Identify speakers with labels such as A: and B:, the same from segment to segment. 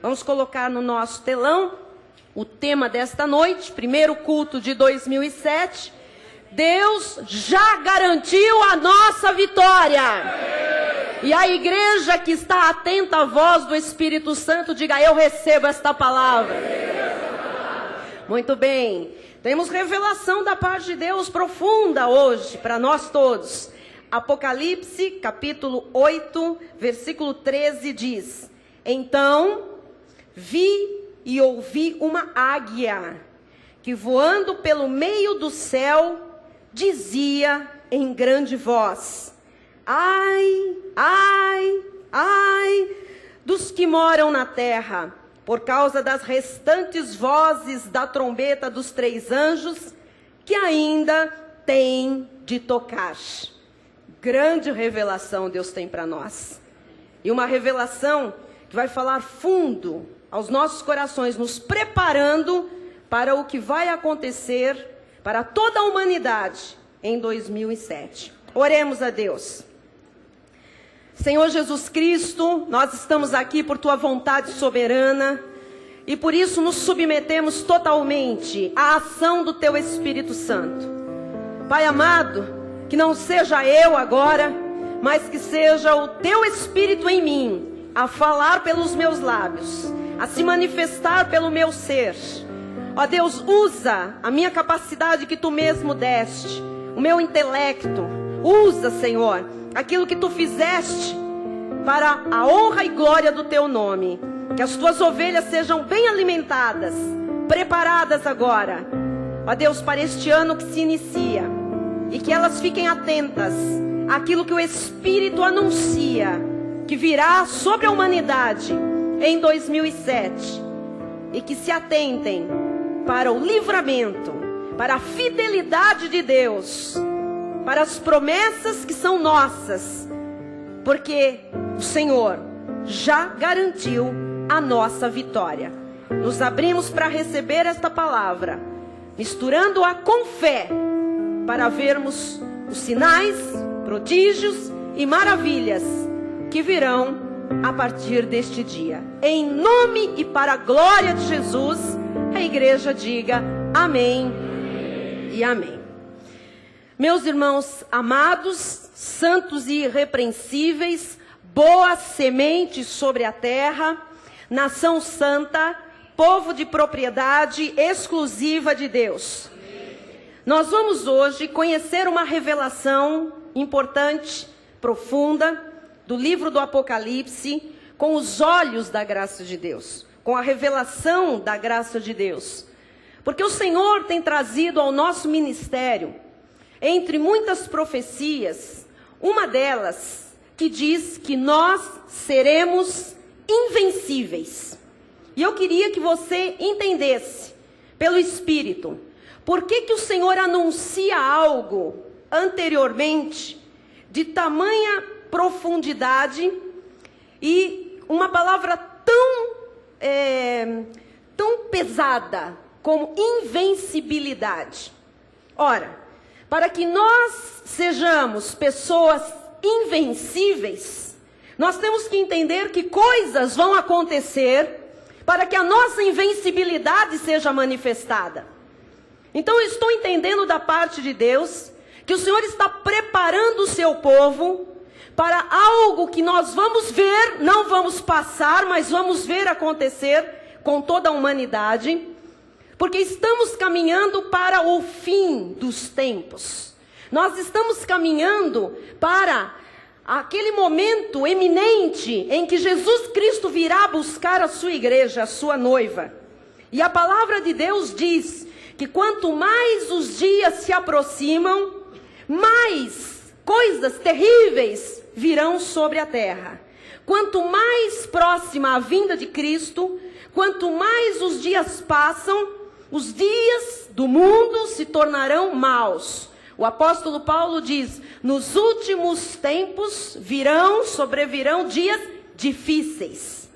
A: Vamos colocar no nosso telão o tema desta noite, primeiro culto de 2007. Deus já garantiu a nossa vitória. E a igreja que está atenta à voz do Espírito Santo, diga: eu recebo esta palavra. Muito bem. Temos revelação da parte de Deus profunda hoje para nós todos. Apocalipse, capítulo 8, versículo 13 diz: então vi e ouvi uma águia que, voando pelo meio do céu, dizia em grande voz: ai, ai, ai dos que moram na terra, por causa das restantes vozes da trombeta dos 3 anjos que ainda têm de tocar. Grande revelação Deus tem para nós. E uma revelação que vai falar fundo aos nossos corações, nos preparando para o que vai acontecer para toda a humanidade em 2007. Oremos a Deus. Senhor Jesus Cristo, nós estamos aqui por Tua vontade soberana e por isso nos submetemos totalmente à ação do Teu Espírito Santo. Pai amado, que não seja eu agora, mas que seja o Teu Espírito em mim, a falar pelos meus lábios, a se manifestar pelo meu ser. Ó Deus, usa a minha capacidade que Tu mesmo deste, o meu intelecto. Usa, Senhor, aquilo que Tu fizeste para a honra e glória do Teu nome. Que as Tuas ovelhas sejam bem alimentadas, preparadas agora, ó Deus, para este ano que se inicia. E que elas fiquem atentas àquilo que o Espírito anuncia que virá sobre a humanidade em 2007. E que se atentem para o livramento, para a fidelidade de Deus, para as promessas que são nossas, porque o Senhor já garantiu a nossa vitória. Nos abrimos para receber esta palavra, misturando-a com fé, para vermos os sinais, prodígios e maravilhas que virão a partir deste dia. Em nome e para a glória de Jesus, a igreja diga amém e amém. Meus irmãos amados, santos e irrepreensíveis, boa semente sobre a terra, nação santa, povo de propriedade exclusiva de Deus. Nós vamos hoje conhecer uma revelação importante, profunda, do livro do Apocalipse, com os olhos da graça de Deus, com a revelação da graça de Deus. Porque o Senhor tem trazido ao nosso ministério, entre muitas profecias, uma delas que diz que nós seremos invencíveis. E eu queria que você entendesse, pelo Espírito, por que que o Senhor anuncia algo anteriormente de tamanha profundidade e uma palavra tão pesada como invencibilidade. Ora, para que nós sejamos pessoas invencíveis, nós temos que entender que coisas vão acontecer para que a nossa invencibilidade seja manifestada. Então eu estou entendendo da parte de Deus que o Senhor está preparando o seu povo para algo que nós vamos ver, não vamos passar, mas vamos ver acontecer com toda a humanidade, porque estamos caminhando para o fim dos tempos. Nós estamos caminhando para aquele momento eminente em que Jesus Cristo virá buscar a sua igreja, a sua noiva. E a palavra de Deus diz que quanto mais os dias se aproximam, mais coisas terríveis virão sobre a terra. Quanto mais próxima a vinda de Cristo, quanto mais os dias passam, os dias do mundo se tornarão maus. O apóstolo Paulo diz: nos últimos tempos sobrevirão dias difíceis.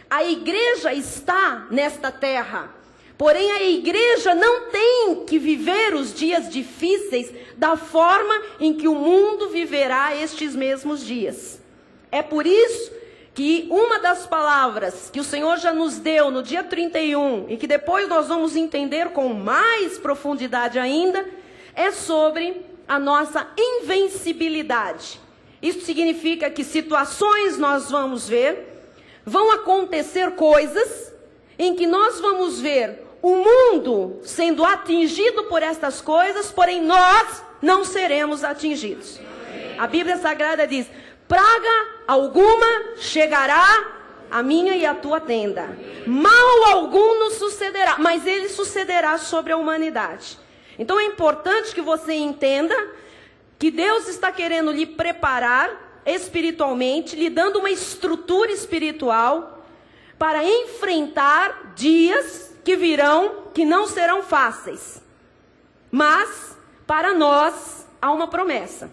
A: A igreja está nesta terra, porém a igreja não tem que viver os dias difíceis da forma em que o mundo viverá estes mesmos dias. É por isso que uma das palavras que o Senhor já nos deu no dia 31, e que depois nós vamos entender com mais profundidade ainda, é sobre a nossa invencibilidade. Isso significa que situações nós vamos ver, vão acontecer coisas em que nós vamos ver o mundo sendo atingido por estas coisas, porém nós não seremos atingidos. A Bíblia Sagrada diz: praga alguma chegará à minha e à tua tenda, mal algum nos sucederá, mas ele sucederá sobre a humanidade. Então é importante que você entenda que Deus está querendo lhe preparar espiritualmente, lhe dando uma estrutura espiritual para enfrentar dias que virão, que não serão fáceis. Mas, para nós, há uma promessa: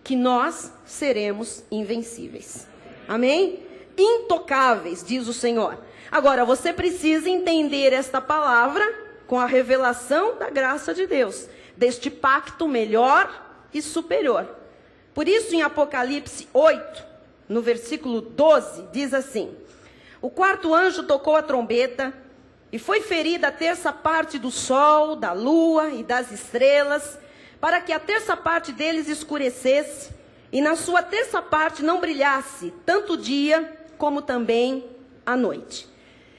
A: que nós seremos invencíveis. Amém? Intocáveis, diz o Senhor. Agora, você precisa entender esta palavra com a revelação da graça de Deus, deste pacto melhor e superior. Por isso, em Apocalipse 8, no versículo 12, diz assim: o quarto anjo tocou a trombeta, e foi ferida a terça parte do sol, da lua e das estrelas, para que a terça parte deles escurecesse, e na sua terça parte não brilhasse tanto o dia como também a noite.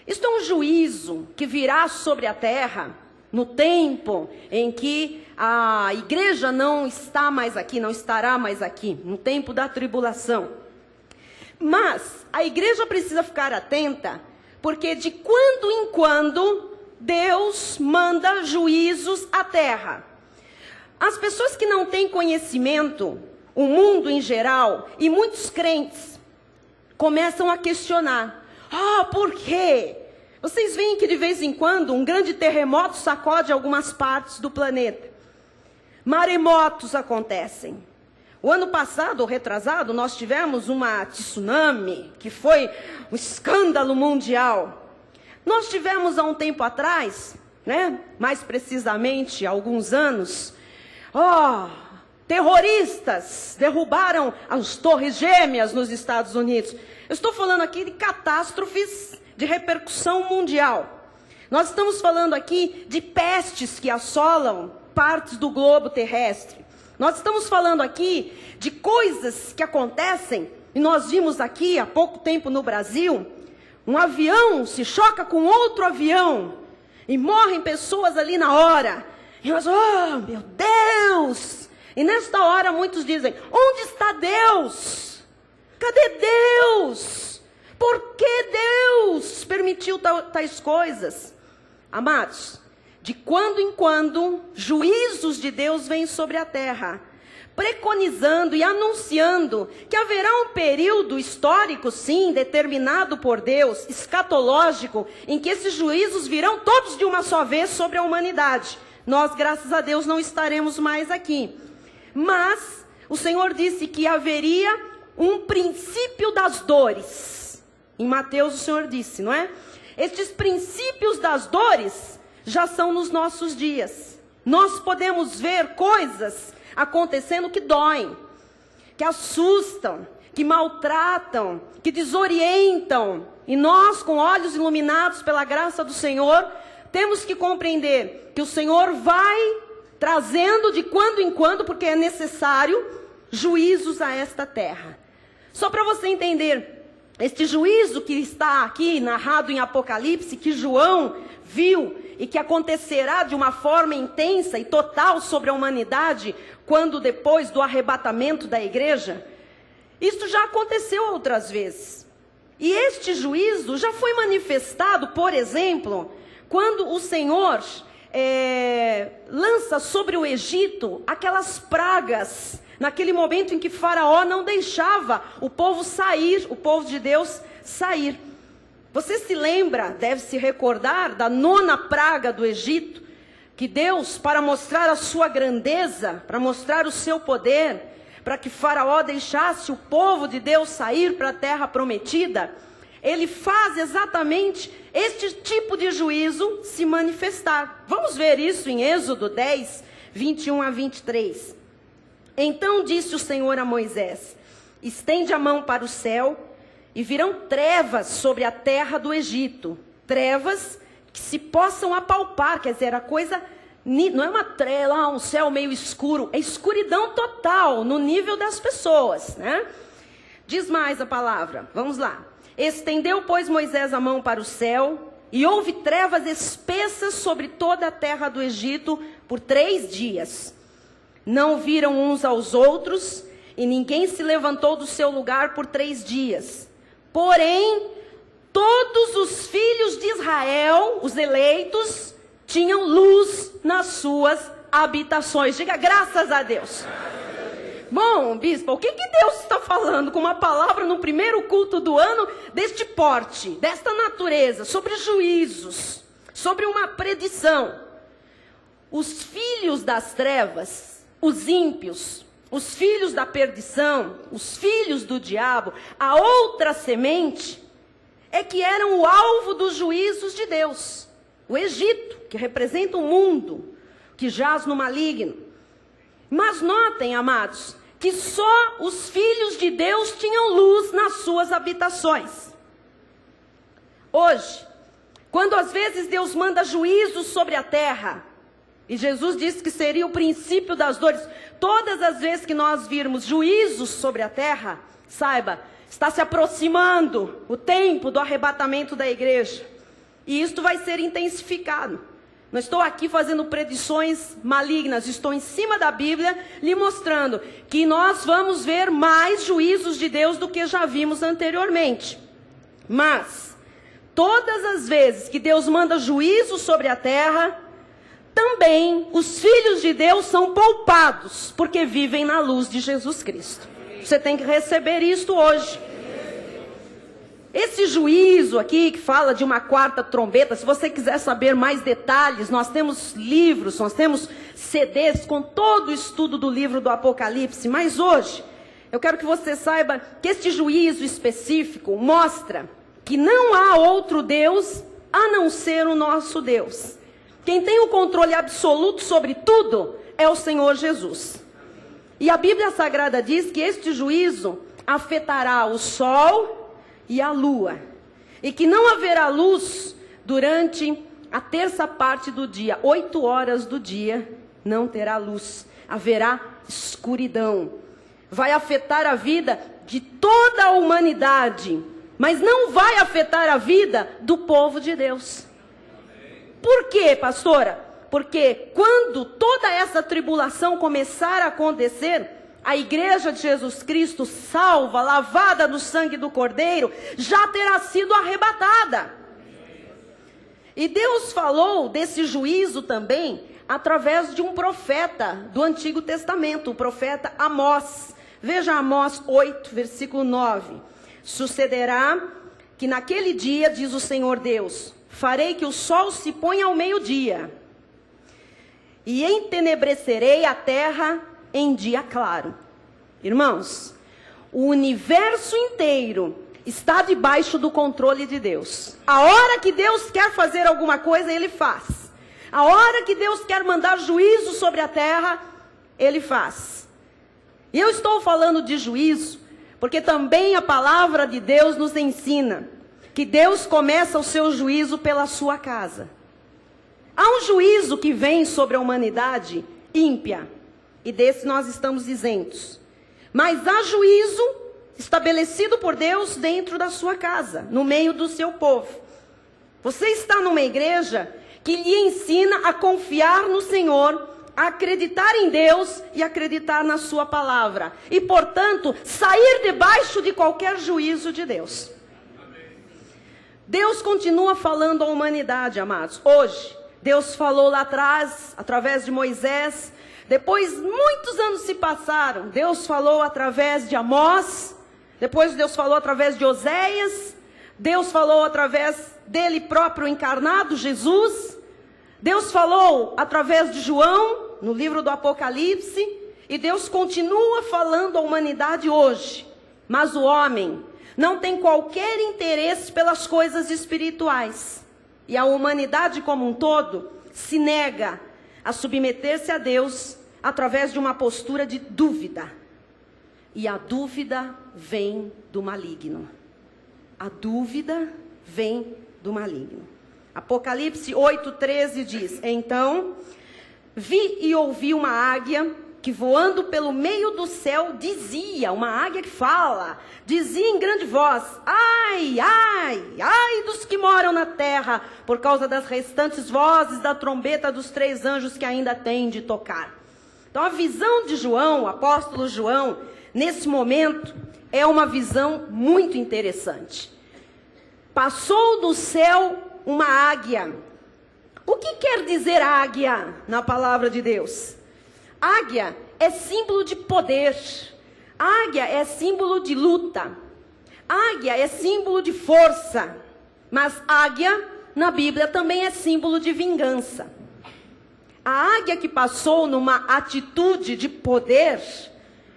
A: Isto é um juízo que virá sobre a terra no tempo em que a igreja não está mais aqui, não estará mais aqui, no tempo da tribulação. Mas a igreja precisa ficar atenta, porque de quando em quando Deus manda juízos à terra. As pessoas que não têm conhecimento, o mundo em geral, e muitos crentes, começam a questionar: por quê? Vocês veem que de vez em quando um grande terremoto sacode algumas partes do planeta. Maremotos acontecem. O ano passado, ou retrasado, nós tivemos uma tsunami, que foi um escândalo mundial. Nós tivemos há um tempo atrás, mais precisamente há alguns anos, terroristas derrubaram as Torres Gêmeas nos Estados Unidos. Eu estou falando aqui de catástrofes de repercussão mundial. Nós estamos falando aqui de pestes que assolam partes do globo terrestre. Nós estamos falando aqui de coisas que acontecem, e nós vimos aqui há pouco tempo no Brasil, um avião se choca com outro avião, e morrem pessoas ali na hora. E nós, meu Deus! E nesta hora muitos dizem: onde está Deus? Cadê Deus? Por que Deus permitiu tais coisas? Amados, de quando em quando, juízos de Deus vêm sobre a terra, preconizando e anunciando que haverá um período histórico, sim, determinado por Deus, escatológico, em que esses juízos virão todos de uma só vez sobre a humanidade. Nós, graças a Deus, não estaremos mais aqui. Mas o Senhor disse que haveria um princípio das dores. Em Mateus o Senhor disse, não é? Estes princípios das dores já são nos nossos dias. Nós podemos ver coisas acontecendo que doem, que assustam, que maltratam, que desorientam. E nós, com olhos iluminados pela graça do Senhor, temos que compreender que o Senhor vai trazendo de quando em quando, porque é necessário, juízos a esta terra. Só para você entender, este juízo que está aqui narrado em Apocalipse, que João viu e que acontecerá de uma forma intensa e total sobre a humanidade, quando depois do arrebatamento da igreja, isso já aconteceu outras vezes. E este juízo já foi manifestado, por exemplo, quando o Senhor lança sobre o Egito aquelas pragas, naquele momento em que Faraó não deixava o povo sair, o povo de Deus sair. Você se lembra, deve se recordar, da 9ª praga do Egito, que Deus, para mostrar a sua grandeza, para mostrar o seu poder, para que Faraó deixasse o povo de Deus sair para a terra prometida, ele faz exatamente este tipo de juízo se manifestar. Vamos ver isso em Êxodo 10, 21 a 23. Então disse o Senhor a Moisés: estende a mão para o céu e virão trevas sobre a terra do Egito. Trevas que se possam apalpar, quer dizer, a coisa não é uma trela, um céu meio escuro, é escuridão total no nível das pessoas, né? Diz mais a palavra, vamos lá. Estendeu, pois, Moisés a mão para o céu, e houve trevas espessas sobre toda a terra do Egito por 3 dias. Não viram uns aos outros, e ninguém se levantou do seu lugar por 3 dias. Porém, todos os filhos de Israel, os eleitos, tinham luz nas suas habitações. Diga graças a Deus. Bom, bispo, o que Deus está falando com uma palavra no primeiro culto do ano deste porte, desta natureza, sobre juízos, sobre uma predição? Os filhos das trevas, os ímpios, os filhos da perdição, os filhos do diabo, a outra semente, é que eram o alvo dos juízos de Deus. O Egito, que representa o mundo, que jaz no maligno. Mas notem, amados, que só os filhos de Deus tinham luz nas suas habitações. Hoje, quando às vezes Deus manda juízo sobre a terra, e Jesus disse que seria o princípio das dores, todas as vezes que nós virmos juízos sobre a terra, saiba, está se aproximando o tempo do arrebatamento da igreja. E isto vai ser intensificado. Não estou aqui fazendo predições malignas, estou em cima da Bíblia, lhe mostrando que nós vamos ver mais juízos de Deus do que já vimos anteriormente. Mas, todas as vezes que Deus manda juízo sobre a terra, também os filhos de Deus são poupados, porque vivem na luz de Jesus Cristo. Você tem que receber isto hoje. Esse juízo aqui, que fala de uma 4ª trombeta, se você quiser saber mais detalhes, nós temos livros, nós temos CDs com todo o estudo do livro do Apocalipse. Mas hoje, eu quero que você saiba que este juízo específico mostra que não há outro Deus a não ser o nosso Deus. Quem tem o controle absoluto sobre tudo é o Senhor Jesus. E a Bíblia Sagrada diz que este juízo afetará o sol e a lua, e que não haverá luz durante a 3ª parte do dia, 8 horas do dia, não terá luz, haverá escuridão. Vai afetar a vida de toda a humanidade, mas não vai afetar a vida do povo de Deus. Por quê, pastora? Porque quando toda essa tribulação começar a acontecer, a igreja de Jesus Cristo, salva, lavada no sangue do Cordeiro, já terá sido arrebatada. E Deus falou desse juízo também através de um profeta do Antigo Testamento, o profeta Amós. Veja Amós 8, versículo 9. Sucederá que naquele dia, diz o Senhor Deus, farei que o sol se ponha ao meio-dia, e entenebrecerei a terra em dia claro. Irmãos, o universo inteiro está debaixo do controle de Deus. A hora que Deus quer fazer alguma coisa, Ele faz. A hora que Deus quer mandar juízo sobre a terra, Ele faz. E eu estou falando de juízo, porque também a palavra de Deus nos ensina que Deus começa o seu juízo pela sua casa. Há um juízo que vem sobre a humanidade ímpia, e desse nós estamos isentos. Mas há juízo estabelecido por Deus dentro da sua casa, no meio do seu povo. Você está numa igreja que lhe ensina a confiar no Senhor, a acreditar em Deus e acreditar na sua palavra. E, portanto, sair debaixo de qualquer juízo de Deus. Deus continua falando à humanidade, amados. Hoje, Deus falou lá atrás, através de Moisés. Depois, muitos anos se passaram. Deus falou através de Amós. Depois, Deus falou através de Oséias. Deus falou através dele próprio encarnado, Jesus. Deus falou através de João, no livro do Apocalipse. E Deus continua falando à humanidade hoje. Mas o homem não tem qualquer interesse pelas coisas espirituais. E a humanidade como um todo se nega a submeter-se a Deus através de uma postura de dúvida. E a dúvida vem do maligno. a dúvida vem do maligno. Apocalipse 8:13 diz: então vi e ouvi uma águia que voando pelo meio do céu dizia, uma águia que fala, dizia em grande voz: ai, ai, ai dos que moram na terra, por causa das restantes vozes da trombeta dos 3 anjos que ainda têm de tocar. Então a visão de João, o apóstolo João, nesse momento, é uma visão muito interessante. Passou do céu uma águia. O que quer dizer águia na palavra de Deus? Águia é símbolo de poder. Águia é símbolo de luta. Águia é símbolo de força. Mas águia, na Bíblia, também é símbolo de vingança. A águia que passou numa atitude de poder,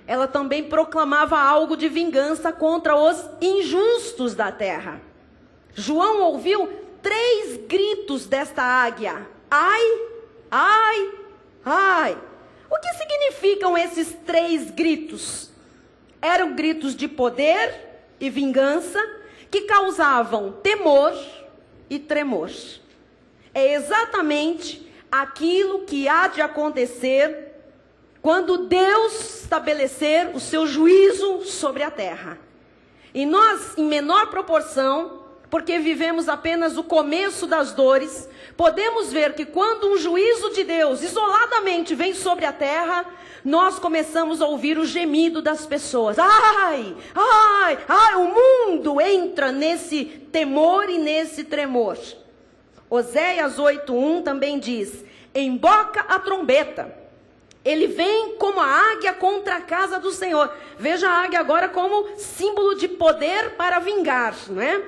A: ela também proclamava algo de vingança contra os injustos da terra. João ouviu 3 gritos desta águia: ai, ai, ai. O que significam esses 3 gritos? Eram gritos de poder e vingança que causavam temor e tremor. É exatamente aquilo que há de acontecer quando Deus estabelecer o seu juízo sobre a terra. E nós, em menor proporção, porque vivemos apenas o começo das dores, podemos ver que quando um juízo de Deus isoladamente vem sobre a terra, nós começamos a ouvir o gemido das pessoas. Ai, ai, ai, o mundo entra nesse temor e nesse tremor. Oséias 8:1 também diz: emboca a trombeta, ele vem como a águia contra a casa do Senhor. Veja a águia agora como símbolo de poder para vingar, não é?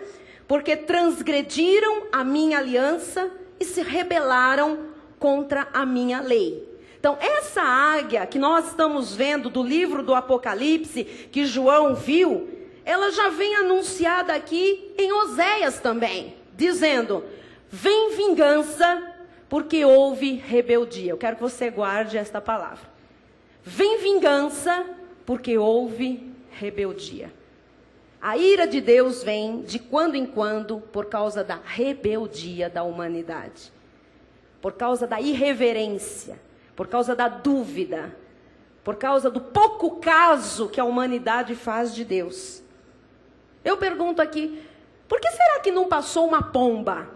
A: Porque transgrediram a minha aliança e se rebelaram contra a minha lei. Então, essa águia que nós estamos vendo do livro do Apocalipse, que João viu, ela já vem anunciada aqui em Oséias também, dizendo: vem vingança, porque houve rebeldia. Eu quero que você guarde esta palavra. Vem vingança, porque houve rebeldia. A ira de Deus vem de quando em quando por causa da rebeldia da humanidade, por causa da irreverência, por causa da dúvida, por causa do pouco caso que a humanidade faz de Deus. Eu pergunto aqui, por que será que não passou uma pomba?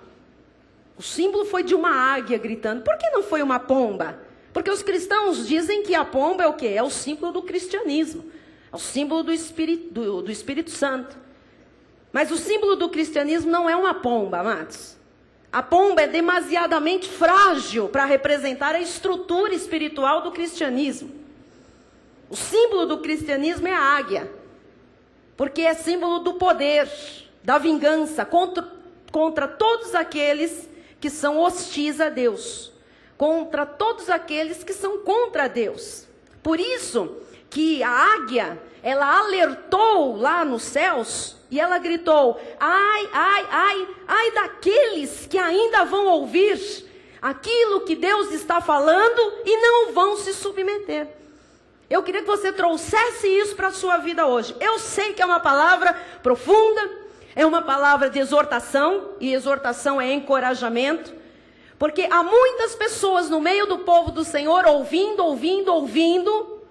A: O símbolo foi de uma águia gritando. Por que não foi uma pomba? Porque os cristãos dizem que a pomba é o quê? É o símbolo do cristianismo. É o símbolo do Espírito Santo. Mas o símbolo do cristianismo não é uma pomba, amados. A pomba é demasiadamente frágil para representar a estrutura espiritual do cristianismo. O símbolo do cristianismo é a águia. Porque é símbolo do poder, da vingança contra todos aqueles que são hostis a Deus. Contra todos aqueles que são contra Deus. Por isso que a águia, ela alertou lá nos céus e ela gritou: ai, ai, ai, ai daqueles que ainda vão ouvir aquilo que Deus está falando e não vão se submeter. Eu queria que você trouxesse isso para a sua vida hoje. Eu sei que é uma palavra profunda, é uma palavra de exortação, e exortação é encorajamento, porque há muitas pessoas no meio do povo do Senhor ouvindo,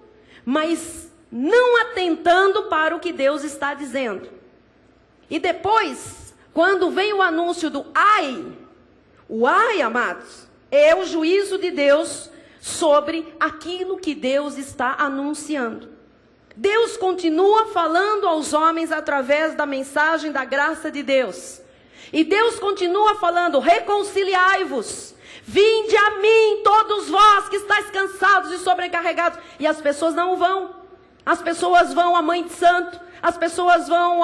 A: mas não atentando para o que Deus está dizendo. E depois, quando vem o anúncio do ai, o ai, amados, é o juízo de Deus sobre aquilo que Deus está anunciando. Deus continua falando aos homens através da mensagem da graça de Deus. E Deus continua falando: reconciliai-vos, vinde a mim todos vós que estáis cansados e sobrecarregados. E as pessoas não vão. As pessoas vão à mãe de santo, as pessoas vão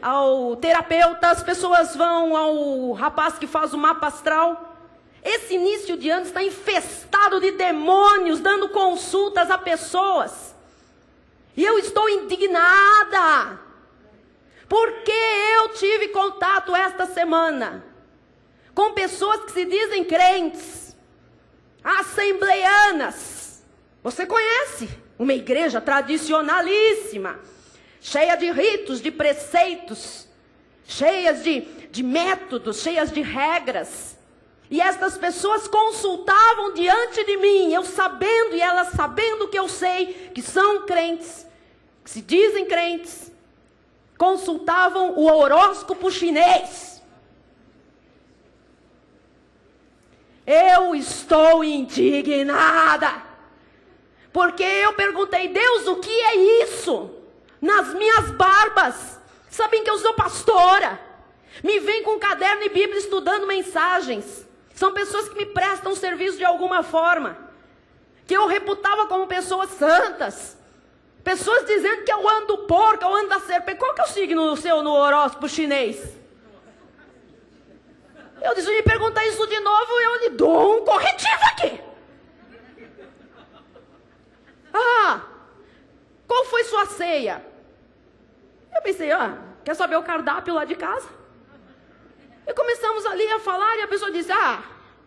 A: ao terapeuta, as pessoas vão ao rapaz que faz o mapa astral. Esse início de ano está infestado de demônios dando consultas a pessoas. E eu estou indignada, porque eu tive contato esta semana com pessoas que se dizem crentes, assembleianas. Você conhece uma igreja tradicionalíssima, cheia de ritos, de preceitos, cheias de métodos, cheias de regras. E estas pessoas consultavam diante de mim, eu sabendo e elas sabendo que eu sei, que são crentes, que se dizem crentes, consultavam o horóscopo chinês. Eu estou indignada, porque eu perguntei, Deus, o que é isso? Nas minhas barbas, sabem que eu sou pastora, me vem com caderno e Bíblia estudando mensagens. São pessoas que me prestam serviço de alguma forma, que eu reputava como pessoas santas. Pessoas dizendo que eu ando porco, eu ando da serpente. Qual que é o signo seu no horóscopo chinês? Eu disse, me perguntar isso de novo, eu lhe dou um corretivo aqui. Ah, qual foi sua ceia? Eu pensei, quer saber o cardápio lá de casa? E começamos ali a falar e a pessoa disse,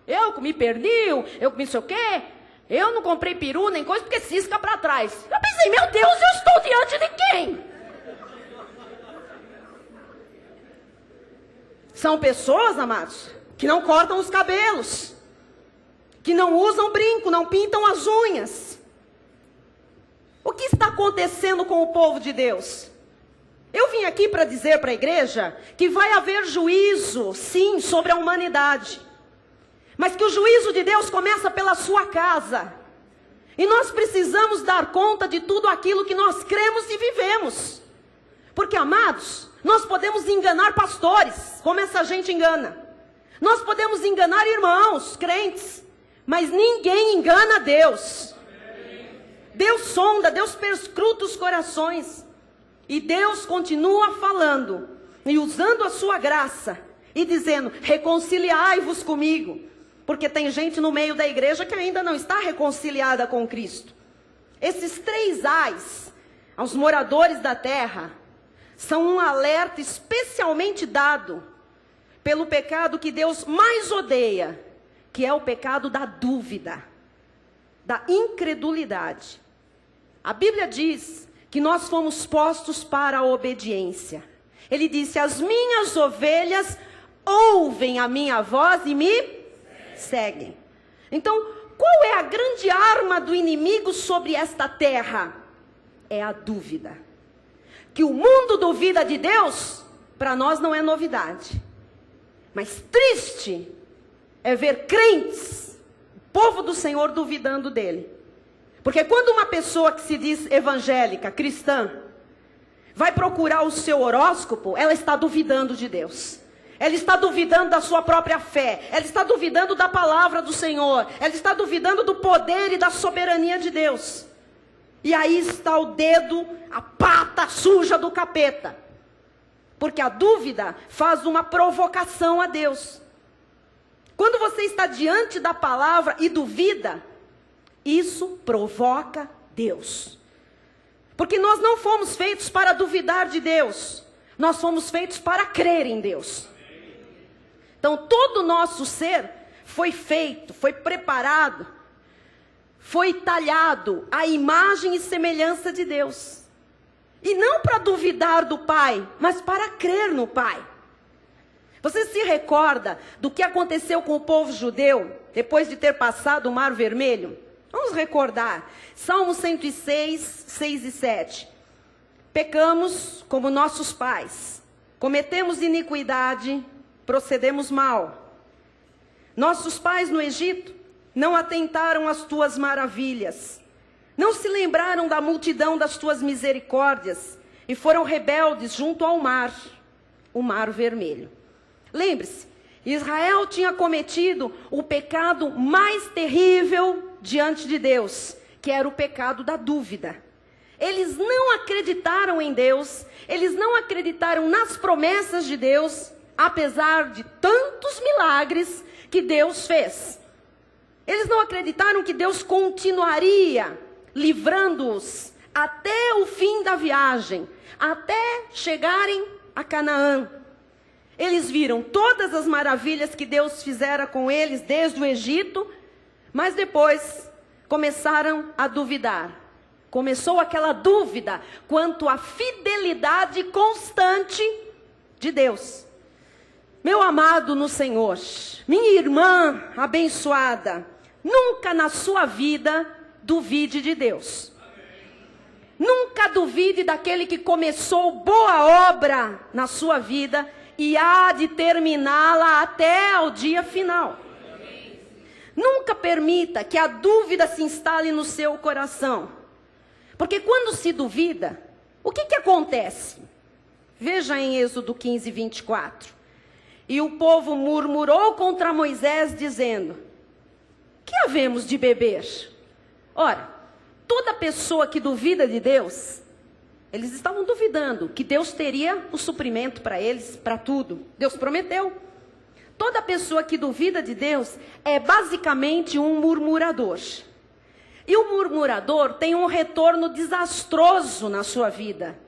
A: eu comi pernil, eu comi sei o quê, eu não comprei peru nem coisa porque cisca para trás. Eu pensei, meu Deus, eu estou diante de quem? São pessoas, amados, que não cortam os cabelos, que não usam brinco, não pintam as unhas. O que está acontecendo com o povo de Deus? Eu vim aqui para dizer para a igreja que vai haver juízo, sim, sobre a humanidade. Mas que o juízo de Deus começa pela sua casa. E nós precisamos dar conta de tudo aquilo que nós cremos e vivemos. Porque, amados, nós podemos enganar pastores, como essa gente engana. Nós podemos enganar irmãos, crentes. Mas ninguém engana Deus. Deus sonda, Deus perscruta os corações. E Deus continua falando e usando a sua graça e dizendo, reconciliai-vos comigo. Porque tem gente no meio da igreja que ainda não está reconciliada com Cristo. Esses 3 ais aos moradores da terra são um alerta especialmente dado pelo pecado que Deus mais odeia, que é o pecado da dúvida, da incredulidade. A Bíblia diz que nós fomos postos para a obediência. Ele disse, as minhas ovelhas ouvem a minha voz e me seguem. Então, qual é a grande arma do inimigo sobre esta terra? É a dúvida. Que o mundo duvida de Deus, para nós não é novidade. Mas triste é ver crentes, o povo do Senhor duvidando dele. Porque quando uma pessoa que se diz evangélica, cristã, vai procurar o seu horóscopo, ela está duvidando de Deus. Ela está duvidando da sua própria fé. Ela está duvidando da palavra do Senhor. Ela está duvidando do poder e da soberania de Deus. E aí está o dedo, a pata suja do capeta. Porque a dúvida faz uma provocação a Deus. Quando você está diante da palavra e duvida, isso provoca Deus. Porque nós não fomos feitos para duvidar de Deus. Nós fomos feitos para crer em Deus. Então todo o nosso ser foi feito, foi preparado, foi talhado à imagem e semelhança de Deus. E não para duvidar do Pai, mas para crer no Pai. Você se recorda do que aconteceu com o povo judeu, depois de ter passado o Mar Vermelho? Vamos recordar, Salmo 106, 6 e 7. Pecamos como nossos pais, cometemos iniquidade, procedemos mal. Nossos pais no Egito não atentaram às tuas maravilhas, não se lembraram da multidão das tuas misericórdias, e foram rebeldes junto ao mar, o Mar Vermelho. Lembre-se, Israel tinha cometido o pecado mais terrível diante de Deus, que era o pecado da dúvida. Eles não acreditaram em Deus, eles não acreditaram nas promessas de Deus, apesar de tantos milagres que Deus fez. Eles não acreditaram que Deus continuaria livrando-os até o fim da viagem, até chegarem a Canaã. Eles viram todas as maravilhas que Deus fizera com eles desde o Egito, mas depois começaram a duvidar. Começou aquela dúvida quanto à fidelidade constante de Deus. Meu amado no Senhor, minha irmã abençoada, nunca na sua vida duvide de Deus. Nunca duvide daquele que começou boa obra na sua vida e há de terminá-la até ao dia final. Nunca permita que a dúvida se instale no seu coração. Porque quando se duvida, o que acontece? Veja em Êxodo 15, 24. E o povo murmurou contra Moisés, dizendo: que havemos de beber? Ora, toda pessoa que duvida de Deus, eles estavam duvidando que Deus teria o suprimento para eles, para tudo. Deus prometeu. Toda pessoa que duvida de Deus é basicamente um murmurador. E o murmurador tem um retorno desastroso na sua vida.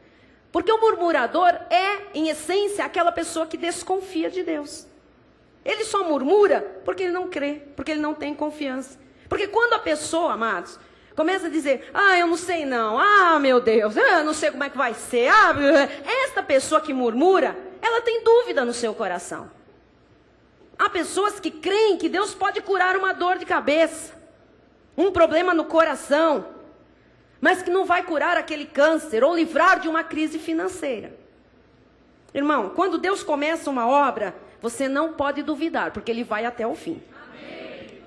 A: Porque o murmurador é, em essência, aquela pessoa que desconfia de Deus. Ele só murmura porque ele não crê, porque ele não tem confiança. Porque quando a pessoa, amados, começa a dizer: eu não sei não, meu Deus, eu não sei como é que vai ser. Esta pessoa que murmura, ela tem dúvida no seu coração. Há pessoas que creem que Deus pode curar uma dor de cabeça, um problema no coração, mas que não vai curar aquele câncer ou livrar de uma crise financeira. Irmão, quando Deus começa uma obra, você não pode duvidar, porque Ele vai até o fim. Amém.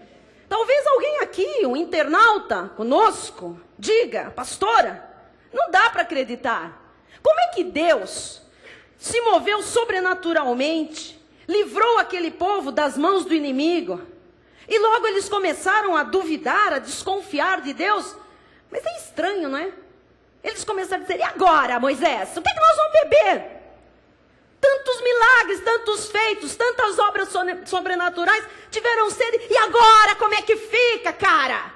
A: Talvez alguém aqui, um internauta conosco, diga: pastora, não dá para acreditar. Como é que Deus se moveu sobrenaturalmente, livrou aquele povo das mãos do inimigo, e logo eles começaram a duvidar, a desconfiar de Deus? Mas é estranho, não é? Eles começaram a dizer: e agora, Moisés, o que nós vamos beber? Tantos milagres, tantos feitos, tantas obras sobrenaturais, tiveram sede, e agora como é que fica, cara?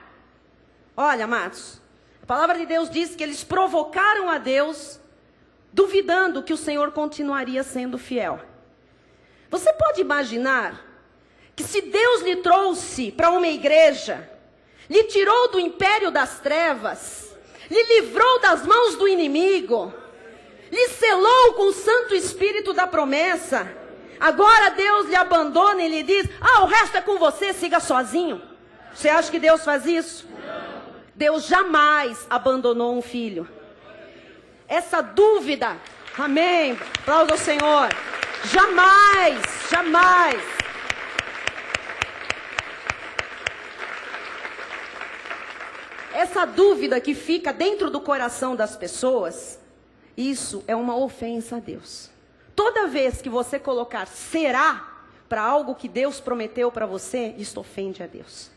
A: Olha, amados, a palavra de Deus diz que eles provocaram a Deus, duvidando que o Senhor continuaria sendo fiel. Você pode imaginar que se Deus lhe trouxe para uma igreja, lhe tirou do império das trevas, lhe livrou das mãos do inimigo, lhe selou com o Santo Espírito da promessa, agora Deus lhe abandona e lhe diz: o resto é com você, siga sozinho? Você acha que Deus faz isso? Não. Deus jamais abandonou um filho. Essa dúvida, amém, aplauda ao Senhor, jamais, jamais. Essa dúvida que fica dentro do coração das pessoas, isso é uma ofensa a Deus. Toda vez que você colocar será para algo que Deus prometeu para você, isso ofende a Deus.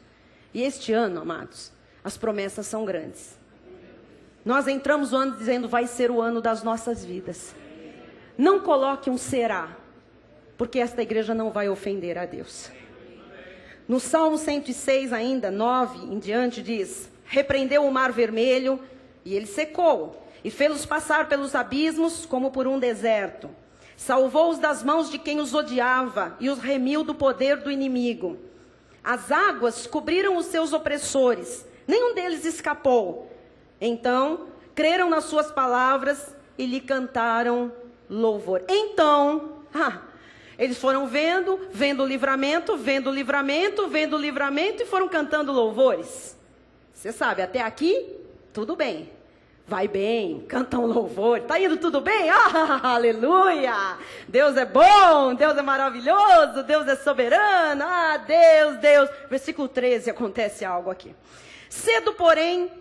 A: E este ano, amados, as promessas são grandes. Nós entramos no ano dizendo: vai ser o ano das nossas vidas. Não coloque um será, porque esta igreja não vai ofender a Deus. No Salmo 106 ainda, 9 em diante, diz: repreendeu o mar vermelho e ele secou, e fê-los passar pelos abismos como por um deserto. Salvou-os das mãos de quem os odiava e os remiu do poder do inimigo. As águas cobriram os seus opressores, nenhum deles escapou. Então, creram nas suas palavras e lhe cantaram louvor. Então, eles foram vendo o livramento, vendo o livramento, vendo o livramento, e foram cantando louvores. Você sabe, até aqui, tudo bem. Vai bem, cantam louvor. Está indo tudo bem? Aleluia! Deus é bom, Deus é maravilhoso, Deus é soberano. Deus. Versículo 13, acontece algo aqui. Cedo, porém,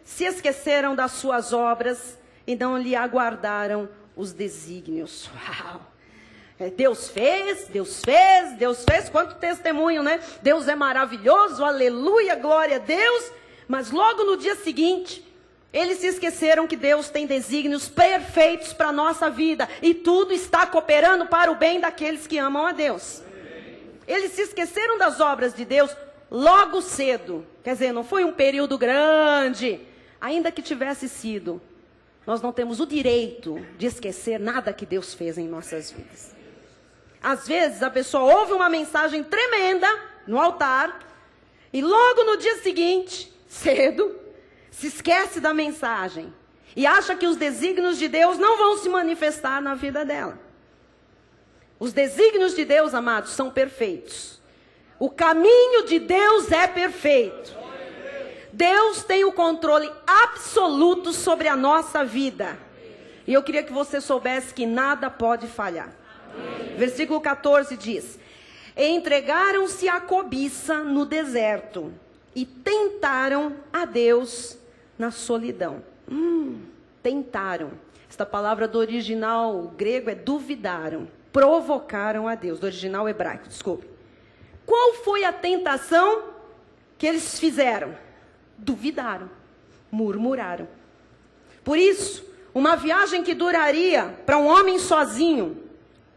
A: se esqueceram das suas obras e não lhe aguardaram os desígnios. Uau! Deus fez. Quanto testemunho, né? Deus é maravilhoso, aleluia, glória a Deus. Mas logo no dia seguinte, eles se esqueceram que Deus tem desígnios perfeitos para a nossa vida. E tudo está cooperando para o bem daqueles que amam a Deus. Eles se esqueceram das obras de Deus logo cedo. Quer dizer, não foi um período grande. Ainda que tivesse sido, nós não temos o direito de esquecer nada que Deus fez em nossas vidas. Às vezes a pessoa ouve uma mensagem tremenda no altar e logo no dia seguinte, cedo, se esquece da mensagem e acha que os desígnios de Deus não vão se manifestar na vida dela. Os desígnios de Deus, amados, são perfeitos. O caminho de Deus é perfeito. Deus tem o controle absoluto sobre a nossa vida. E eu queria que você soubesse que nada pode falhar. Versículo 14 diz: entregaram-se à cobiça no deserto e tentaram a Deus na solidão. Tentaram. Esta palavra do original grego é duvidaram. Provocaram a Deus. Do original hebraico, desculpe. Qual foi a tentação que eles fizeram? Duvidaram. Murmuraram. Por isso, uma viagem que duraria para um homem sozinho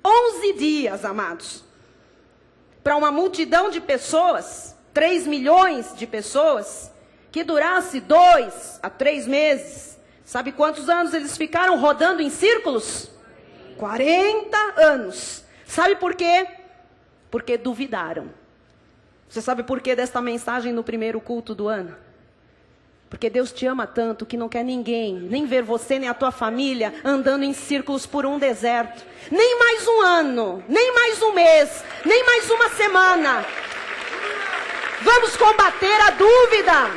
A: 11 dias, amados. Para uma multidão de pessoas, 3 milhões de pessoas, que durasse 2 a 3 meses. Sabe quantos anos eles ficaram rodando em círculos? 40 anos. Sabe por quê? Porque duvidaram. Você sabe por que desta mensagem no primeiro culto do ano? Porque Deus te ama tanto que não quer ninguém, nem ver você, nem a tua família, andando em círculos por um deserto. Nem mais um ano, nem mais um mês, nem mais uma semana. Vamos combater a dúvida.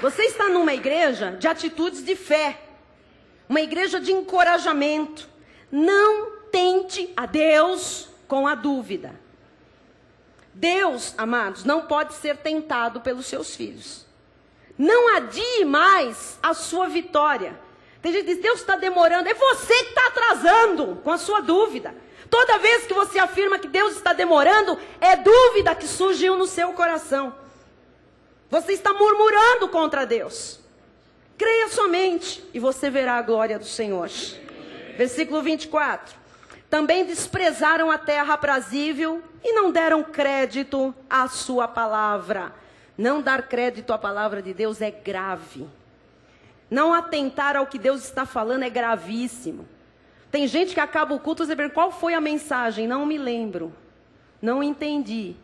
A: Você está numa igreja de atitudes de fé, uma igreja de encorajamento. Não tente a Deus com a dúvida. Deus, amados, não pode ser tentado pelos seus filhos. Não adie mais a sua vitória. Tem gente que diz: Deus está demorando. É você que está atrasando com a sua dúvida. Toda vez que você afirma que Deus está demorando, é dúvida que surgiu no seu coração. Você está murmurando contra Deus. Creia somente e você verá a glória do Senhor. Versículo 24. Também desprezaram a terra aprazível e não deram crédito à sua palavra. Não dar crédito à palavra de Deus é grave. Não atentar ao que Deus está falando é gravíssimo. Tem gente que acaba o culto dizendo: qual foi a mensagem? Não me lembro. Não entendi.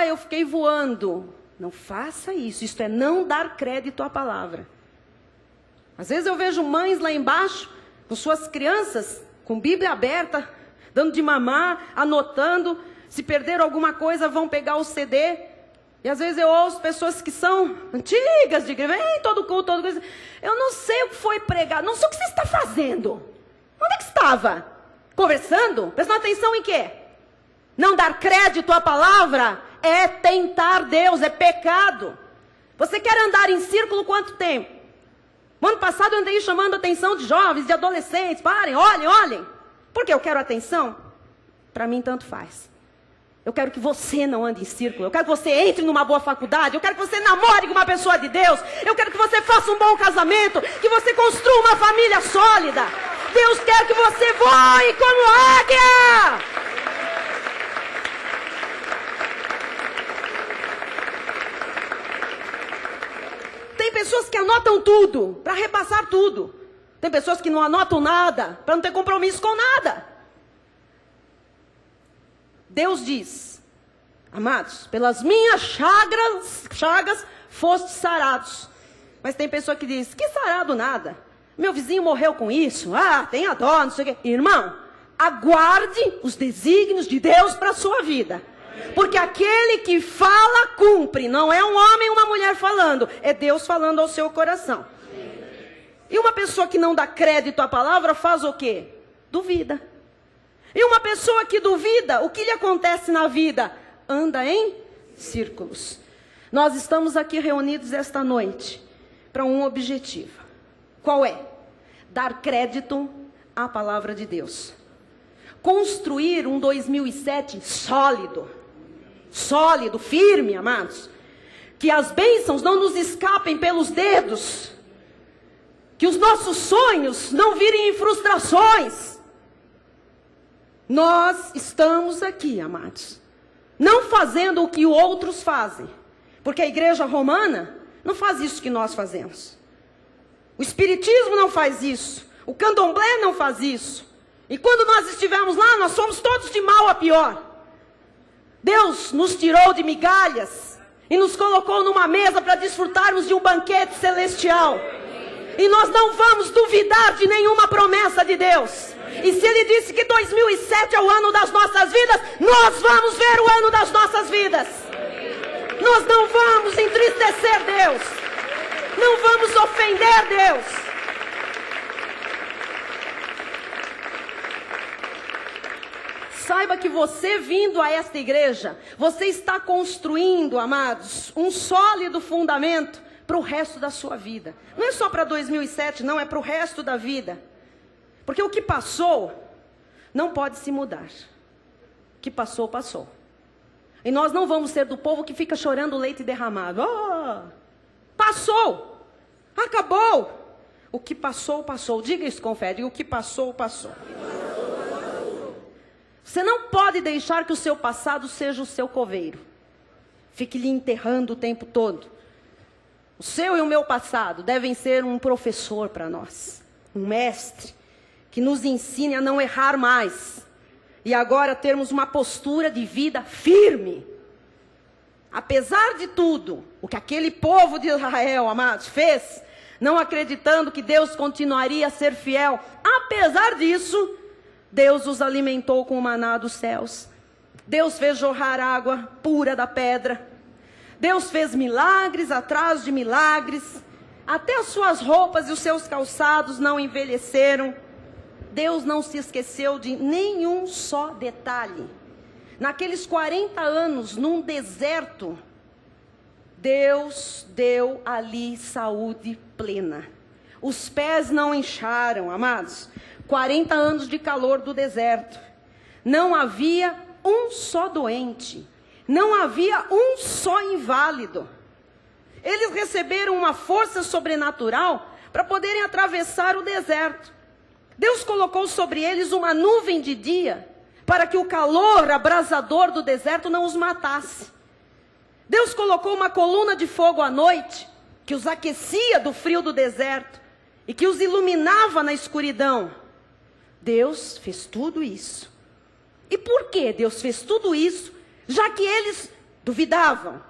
A: Eu fiquei voando. Não faça isso. Isso é não dar crédito à palavra. Às vezes eu vejo mães lá embaixo com suas crianças com Bíblia aberta, dando de mamar, anotando. Se perder alguma coisa, vão pegar o CD. E às vezes eu ouço pessoas que são antigas de igreja, vem todo culto, todo coisa. Eu não sei o que foi pregado, não sei o que você está fazendo. Onde é que estava? Conversando? Prestando atenção em quê? Não dar crédito à palavra é tentar Deus, é pecado. Você quer andar em círculo quanto tempo? No ano passado eu andei chamando a atenção de jovens, de adolescentes. Parem, olhem, olhem. Por que eu quero atenção? Para mim tanto faz. Eu quero que você não ande em círculo. Eu quero que você entre numa boa faculdade. Eu quero que você namore com uma pessoa de Deus. Eu quero que você faça um bom casamento. Que você construa uma família sólida. Deus quer que você voe como águia. Tem pessoas que anotam tudo, para repassar tudo. Tem pessoas que não anotam nada, para não ter compromisso com nada. Deus diz: amados, pelas minhas chagas fostes sarados. Mas tem pessoa que diz: que sarado nada. Meu vizinho morreu com isso. Tenha dó, não sei o quê. Irmão, aguarde os desígnios de Deus para a sua vida. Porque aquele que fala, cumpre. Não é um homem ou uma mulher falando. É Deus falando ao seu coração. E uma pessoa que não dá crédito à palavra faz o quê? Duvida. E uma pessoa que duvida, o que lhe acontece na vida? Anda em círculos. Nós estamos aqui reunidos esta noite para um objetivo. Qual é? Dar crédito à palavra de Deus. Construir um 2007 sólido. Sólido, firme, amados. Que as bênçãos não nos escapem pelos dedos. Que os nossos sonhos não virem em frustrações. Nós estamos aqui, amados, não fazendo o que outros fazem. Porque a igreja romana não faz isso que nós fazemos. O espiritismo não faz isso. O candomblé não faz isso. E quando nós estivemos lá, nós fomos todos de mal a pior. Deus nos tirou de migalhas e nos colocou numa mesa para desfrutarmos de um banquete celestial. E nós não vamos duvidar de nenhuma promessa de Deus. E se Ele disse que 2007 é o ano das nossas vidas, nós vamos ver o ano das nossas vidas. Nós não vamos entristecer Deus. Não vamos ofender Deus. Saiba que você vindo a esta igreja, você está construindo, amados, um sólido fundamento para o resto da sua vida. Não é só para 2007, não, é para o resto da vida. Porque o que passou não pode se mudar. O que passou, passou. E nós não vamos ser do povo que fica chorando leite derramado. Oh, passou, acabou. O que passou, passou. Diga isso com fé, diga o que passou, passou. Você não pode deixar que o seu passado seja o seu coveiro. Fique lhe enterrando o tempo todo. O seu e o meu passado devem ser um professor para nós. Um mestre que nos ensine a não errar mais. E agora termos uma postura de vida firme. Apesar de tudo, o que aquele povo de Israel, amados, fez, não acreditando que Deus continuaria a ser fiel. Apesar disso, Deus os alimentou com o maná dos céus. Deus fez jorrar água pura da pedra. Deus fez milagres atrás de milagres. Até as suas roupas e os seus calçados não envelheceram. Deus não se esqueceu de nenhum só detalhe. Naqueles 40 anos, num deserto, Deus deu ali saúde plena. Os pés não incharam, amados. 40 anos de calor do deserto. Não havia um só doente. Não havia um só inválido. Eles receberam uma força sobrenatural para poderem atravessar o deserto. Deus colocou sobre eles uma nuvem de dia, para que o calor abrasador do deserto não os matasse. Deus colocou uma coluna de fogo à noite, que os aquecia do frio do deserto, e que os iluminava na escuridão. Deus fez tudo isso. E por que Deus fez tudo isso? Já que eles duvidavam.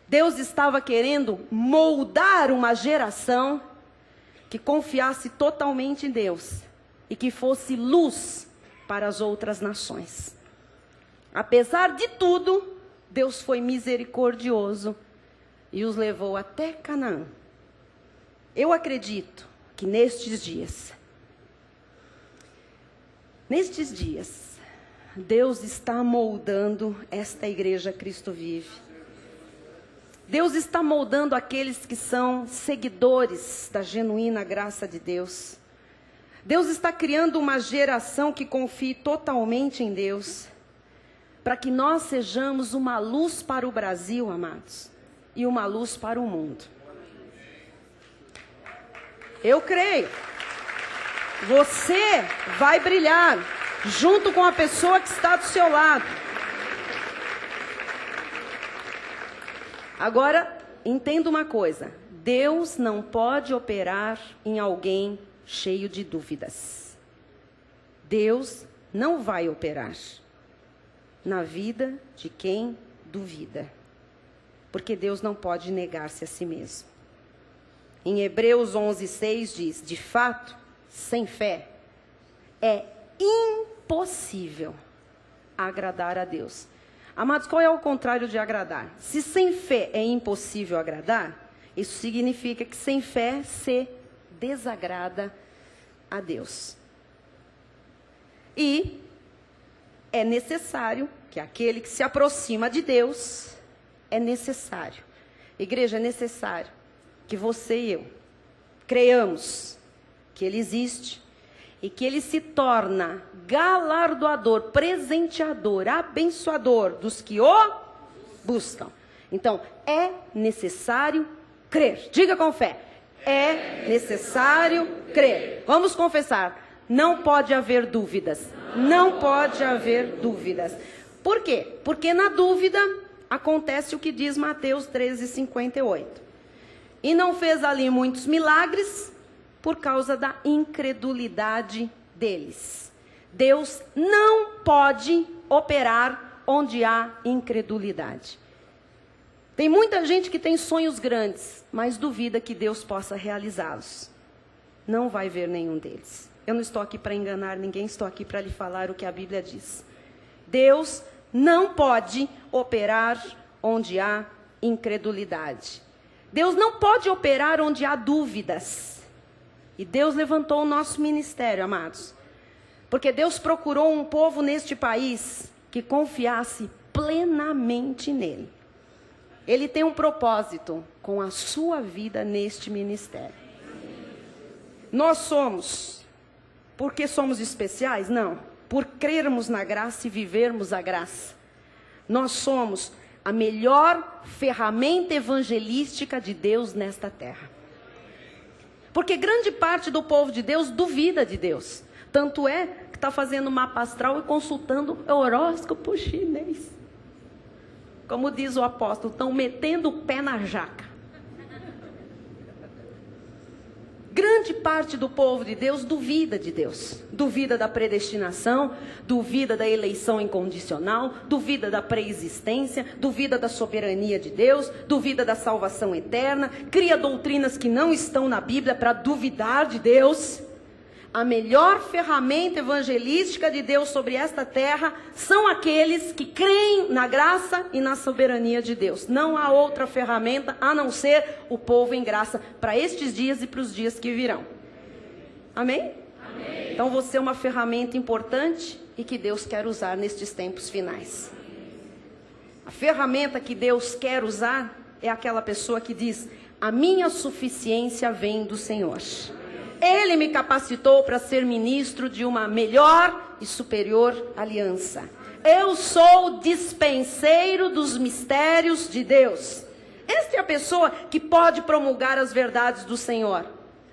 A: Deus estava querendo moldar uma geração que confiasse totalmente em Deus e que fosse luz para as outras nações. Apesar de tudo, Deus foi misericordioso e os levou até Canaã. Eu acredito que nestes dias, Deus está moldando esta igreja Cristo Vive. Deus está moldando aqueles que são seguidores da genuína graça de Deus. Deus está criando uma geração que confie totalmente em Deus, para que nós sejamos uma luz para o Brasil, amados, e uma luz para o mundo. Eu creio. Você vai brilhar junto com a pessoa que está do seu lado. Agora, entenda uma coisa. Deus não pode operar em alguém cheio de dúvidas. Deus não vai operar na vida de quem duvida. Porque Deus não pode negar-se a si mesmo. Em Hebreus 11:6 diz: de fato, sem fé, é impossível agradar a Deus. Amados, qual é o contrário de agradar? Se sem fé é impossível agradar, isso significa que sem fé se desagrada a Deus. E é necessário que aquele que se aproxima de Deus, igreja, é necessário que você e eu creiamos que Ele existe e que Ele se torna galardoador, presenteador, abençoador dos que o buscam. Então, é necessário crer. Diga com fé. É necessário crer. Vamos confessar. Não pode haver dúvidas. Não pode haver dúvidas. Por quê? Porque na dúvida acontece o que diz Mateus 13:58. E não fez ali muitos milagres por causa da incredulidade deles. Deus não pode operar onde há incredulidade. Tem muita gente que tem sonhos grandes, mas duvida que Deus possa realizá-los. Não vai ver nenhum deles. Eu não estou aqui para enganar ninguém, estou aqui para lhe falar o que a Bíblia diz. Deus não pode operar onde há incredulidade. Deus não pode operar onde há dúvidas. E Deus levantou o nosso ministério, amados. Porque Deus procurou um povo neste país que confiasse plenamente nele. Ele tem um propósito com a sua vida neste ministério. Nós somos, porque somos especiais? Não. Por crermos na graça e vivermos a graça. Nós somos a melhor ferramenta evangelística de Deus nesta terra. Porque grande parte do povo de Deus duvida de Deus. Tanto é que está fazendo mapa astral e consultando horóscopo chinês. Como diz o apóstolo, estão metendo o pé na jaca. Grande parte do povo de Deus duvida de Deus. Duvida da predestinação, duvida da eleição incondicional, duvida da pré-existência, duvida da soberania de Deus, duvida da salvação eterna, cria doutrinas que não estão na Bíblia para duvidar de Deus. A melhor ferramenta evangelística de Deus sobre esta terra são aqueles que creem na graça e na soberania de Deus. Não há outra ferramenta a não ser o povo em graça para estes dias e para os dias que virão. Amém? Amém. Então você é uma ferramenta importante e que Deus quer usar nestes tempos finais. A ferramenta que Deus quer usar é aquela pessoa que diz: a minha suficiência vem do Senhor. Ele me capacitou para ser ministro de uma melhor e superior aliança. Eu sou dispenseiro dos mistérios de Deus. Esta é a pessoa que pode promulgar as verdades do Senhor.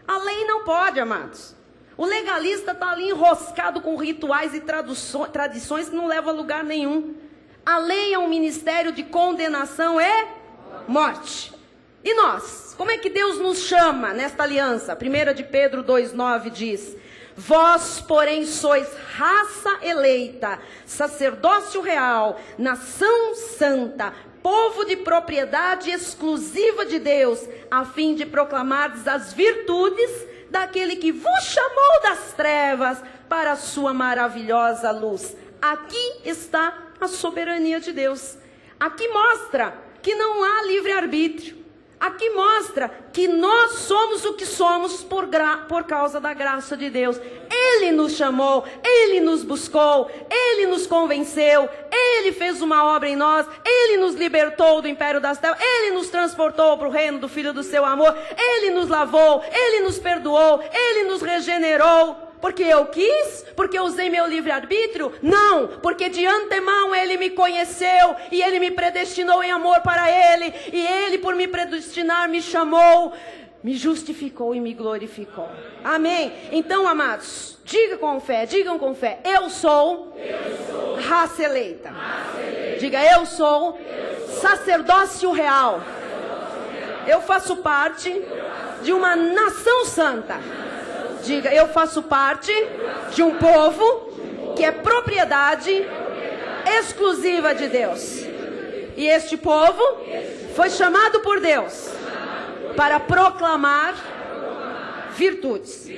A: A lei não pode, amados. O legalista está ali enroscado com rituais e tradições que não levam a lugar nenhum. A lei é um ministério de condenação e morte. E nós? Como é que Deus nos chama nesta aliança? 1 de Pedro 2,9 diz: vós, porém, sois raça eleita, sacerdócio real, nação santa, povo de propriedade exclusiva de Deus, a fim de proclamardes as virtudes daquele que vos chamou das trevas para a sua maravilhosa luz. Aqui está a soberania de Deus. Aqui mostra que não há livre-arbítrio. Aqui mostra que nós somos o que somos por causa da graça de Deus. Ele nos chamou, Ele nos buscou, Ele nos convenceu, Ele fez uma obra em nós, Ele nos libertou do império das trevas, Ele nos transportou para o reino do Filho do seu amor, Ele nos lavou, Ele nos perdoou, Ele nos regenerou. Porque eu quis? Porque eu usei meu livre-arbítrio? Não, porque de antemão Ele me conheceu e Ele me predestinou em amor para Ele. E Ele, por me predestinar, me chamou, me justificou e me glorificou. Amém? Então, amados, digam com fé, eu sou raça eleita. Diga, eu sou sacerdócio real. Eu faço parte de uma nação santa. Diga, eu faço parte de um povo que é propriedade exclusiva de Deus. E este povo foi chamado por Deus para proclamar virtudes.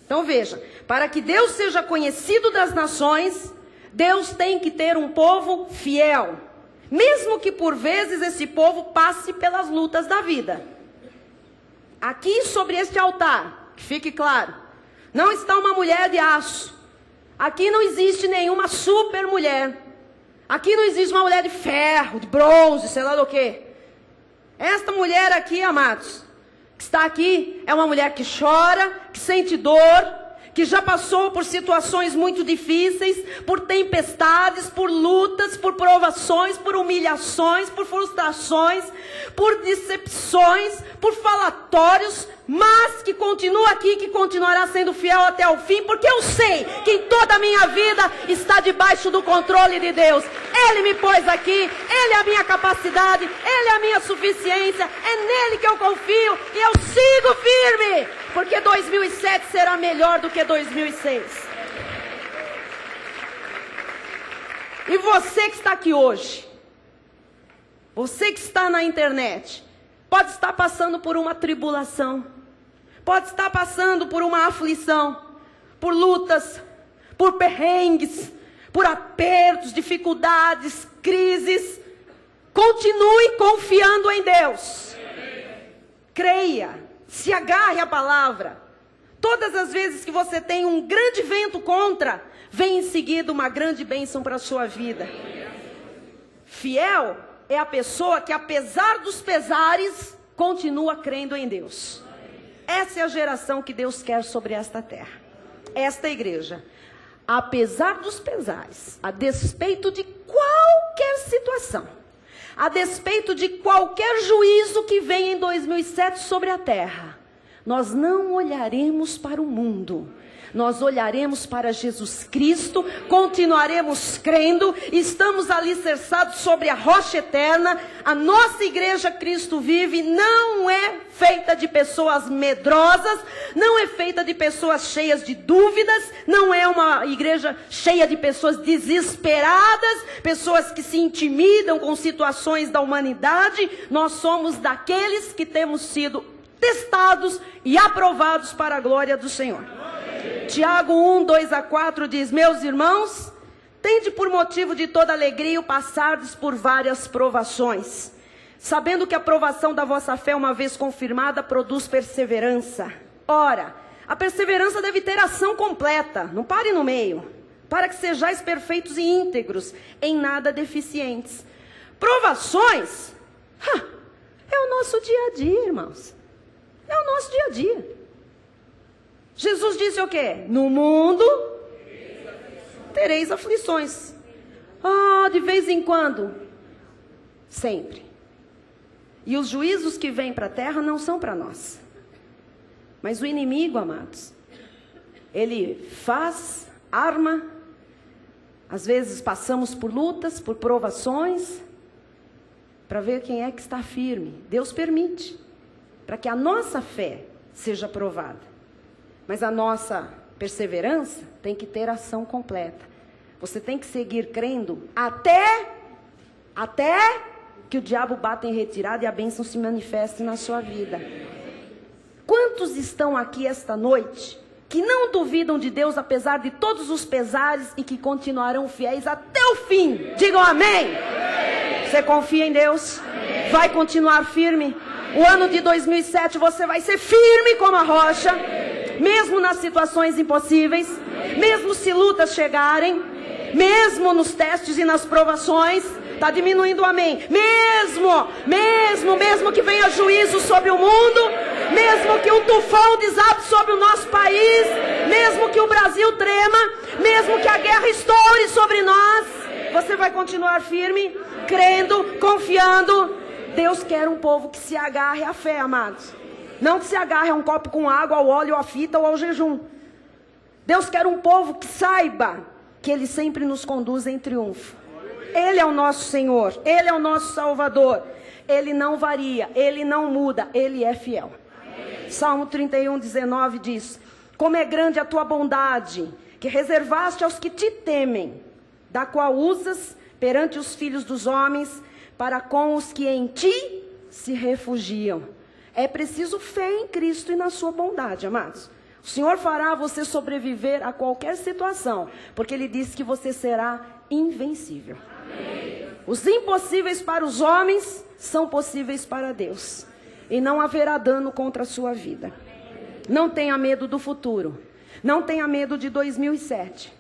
A: Então veja, para que Deus seja conhecido das nações, Deus tem que ter um povo fiel. Mesmo que por vezes esse povo passe pelas lutas da vida. Aqui sobre este altar, que fique claro, não está uma mulher de aço. Aqui não existe nenhuma super mulher. Aqui não existe uma mulher de ferro, de bronze, sei lá do que. Esta mulher aqui, amados, que está aqui, é uma mulher que chora, que sente dor, que já passou por situações muito difíceis, por tempestades, por lutas, por provações, por humilhações, por frustrações, por decepções, por falatórios, mas que continua aqui, que continuará sendo fiel até o fim, porque eu sei que em toda a minha vida está debaixo do controle de Deus. Ele me pôs aqui, Ele é a minha capacidade, Ele é a minha suficiência, é nele que eu confio e eu sigo firme, porque 2007 será melhor do que 2006. E você que está aqui hoje, Você que está na internet, pode estar passando por uma tribulação, pode estar passando por uma aflição, por lutas, por perrengues, por apertos, dificuldades, crises. Continue confiando em Deus. Creia, se agarre à palavra. Todas as vezes que você tem um grande vento contra, vem em seguida uma grande bênção para a sua vida. Fiel é a pessoa que, apesar dos pesares, continua crendo em Deus. Essa é a geração que Deus quer sobre esta terra. Esta igreja, apesar dos pesares, a despeito de qualquer situação, a despeito de qualquer juízo que venha em 2007 sobre a terra, nós não olharemos para o mundo. Nós olharemos para Jesus Cristo, continuaremos crendo, estamos alicerçados sobre a rocha eterna. A nossa igreja Cristo Vive não é feita de pessoas medrosas, não é feita de pessoas cheias de dúvidas, não é uma igreja cheia de pessoas desesperadas, pessoas que se intimidam com situações da humanidade. Nós somos daqueles que temos sido testados e aprovados para a glória do Senhor. Tiago 1, 2-4 diz: meus irmãos, tende por motivo de toda alegria o passardes por várias provações, sabendo que a provação da vossa fé, uma vez confirmada, produz perseverança. Ora, a perseverança deve ter ação completa, não pare no meio, para que sejais perfeitos e íntegros, em nada deficientes. Provações, é o nosso dia a dia, irmãos. É o nosso dia a dia. Jesus disse o quê? No mundo tereis aflições. De vez em quando? Sempre. E os juízos que vêm para a terra não são para nós. Mas o inimigo, amados, ele faz, arma. Às vezes passamos por lutas, por provações, para ver quem é que está firme. Deus permite, para que a nossa fé seja provada. Mas a nossa perseverança tem que ter ação completa. Você tem que seguir crendo até que o diabo bata em retirada e a bênção se manifeste na sua vida. Quantos estão aqui esta noite que não duvidam de Deus apesar de todos os pesares e que continuarão fiéis até o fim? Digam amém. Você confia em Deus? Vai continuar firme? O ano de 2007 você vai ser firme como a rocha, mesmo nas situações impossíveis, mesmo se lutas chegarem, mesmo nos testes e nas provações. Está diminuindo o amém. Mesmo que venha juízo sobre o mundo, mesmo que um tufão desabe sobre o nosso país, mesmo que o Brasil trema, mesmo que a guerra estoure sobre nós, você vai continuar firme, crendo, confiando. Deus quer um povo que se agarre à fé, amados. Não que se agarre a um copo com água, ao óleo, à fita ou ao jejum. Deus quer um povo que saiba que Ele sempre nos conduz em triunfo. Ele é o nosso Senhor, Ele é o nosso Salvador. Ele não varia, Ele não muda, Ele é fiel. Salmo 31, 19 diz: como é grande a tua bondade, que reservaste aos que te temem, da qual usas perante os filhos dos homens, para com os que em ti se refugiam. É preciso fé em Cristo e na sua bondade, amados. O Senhor fará você sobreviver a qualquer situação, porque Ele disse que você será invencível. Amém. Os impossíveis para os homens são possíveis para Deus. E não haverá dano contra a sua vida. Não tenha medo do futuro. Não tenha medo de 2007.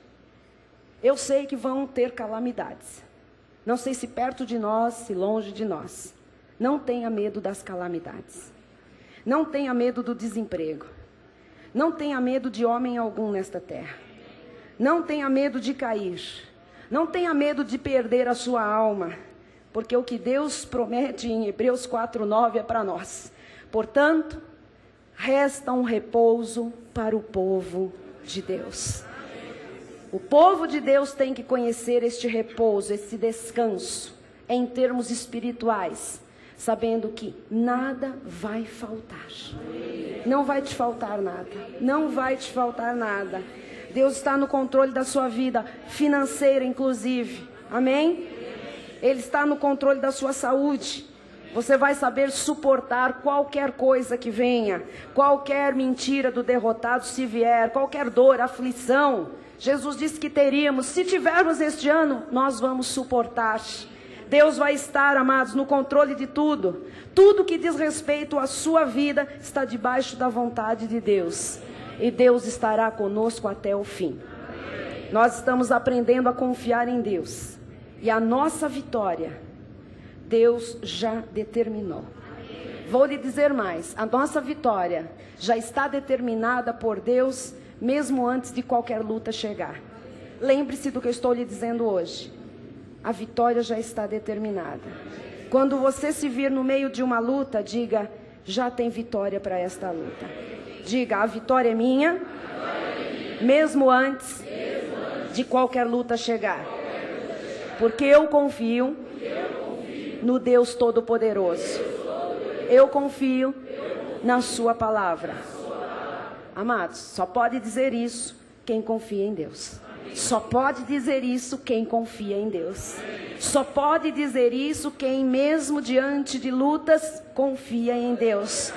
A: Eu sei que vão ter calamidades. Não sei se perto de nós, se longe de nós. Não tenha medo das calamidades. Não tenha medo do desemprego. Não tenha medo de homem algum nesta terra. Não tenha medo de cair. Não tenha medo de perder a sua alma. Porque o que Deus promete em Hebreus 4:9 é para nós. Portanto, resta um repouso para o povo de Deus. O povo de Deus tem que conhecer este repouso, esse descanso, em termos espirituais, sabendo que nada vai faltar. Não vai te faltar nada. Não vai te faltar nada. Deus está no controle da sua vida financeira, inclusive. Amém? Ele está no controle da sua saúde. Você vai saber suportar qualquer coisa que venha, qualquer mentira do derrotado se vier, qualquer dor, aflição. Jesus disse que teríamos, se tivermos este ano, nós vamos suportar. Deus vai estar, amados, no controle de tudo. Tudo que diz respeito à sua vida está debaixo da vontade de Deus. E Deus estará conosco até o fim. Nós estamos aprendendo a confiar em Deus. E a nossa vitória, Deus já determinou. Vou lhe dizer mais, a nossa vitória já está determinada por Deus, mesmo antes de qualquer luta chegar. Lembre-se do que eu estou lhe dizendo hoje. A vitória já está determinada. Quando você se vir no meio de uma luta, diga, já tem vitória para esta luta. Diga, a vitória é minha, mesmo antes de qualquer luta chegar. Porque eu confio no Deus Todo-Poderoso. Eu confio na sua palavra. Amados, só pode dizer isso quem confia em Deus. Só pode dizer isso quem confia em Deus. Só pode dizer isso quem, mesmo diante de lutas, confia em Deus.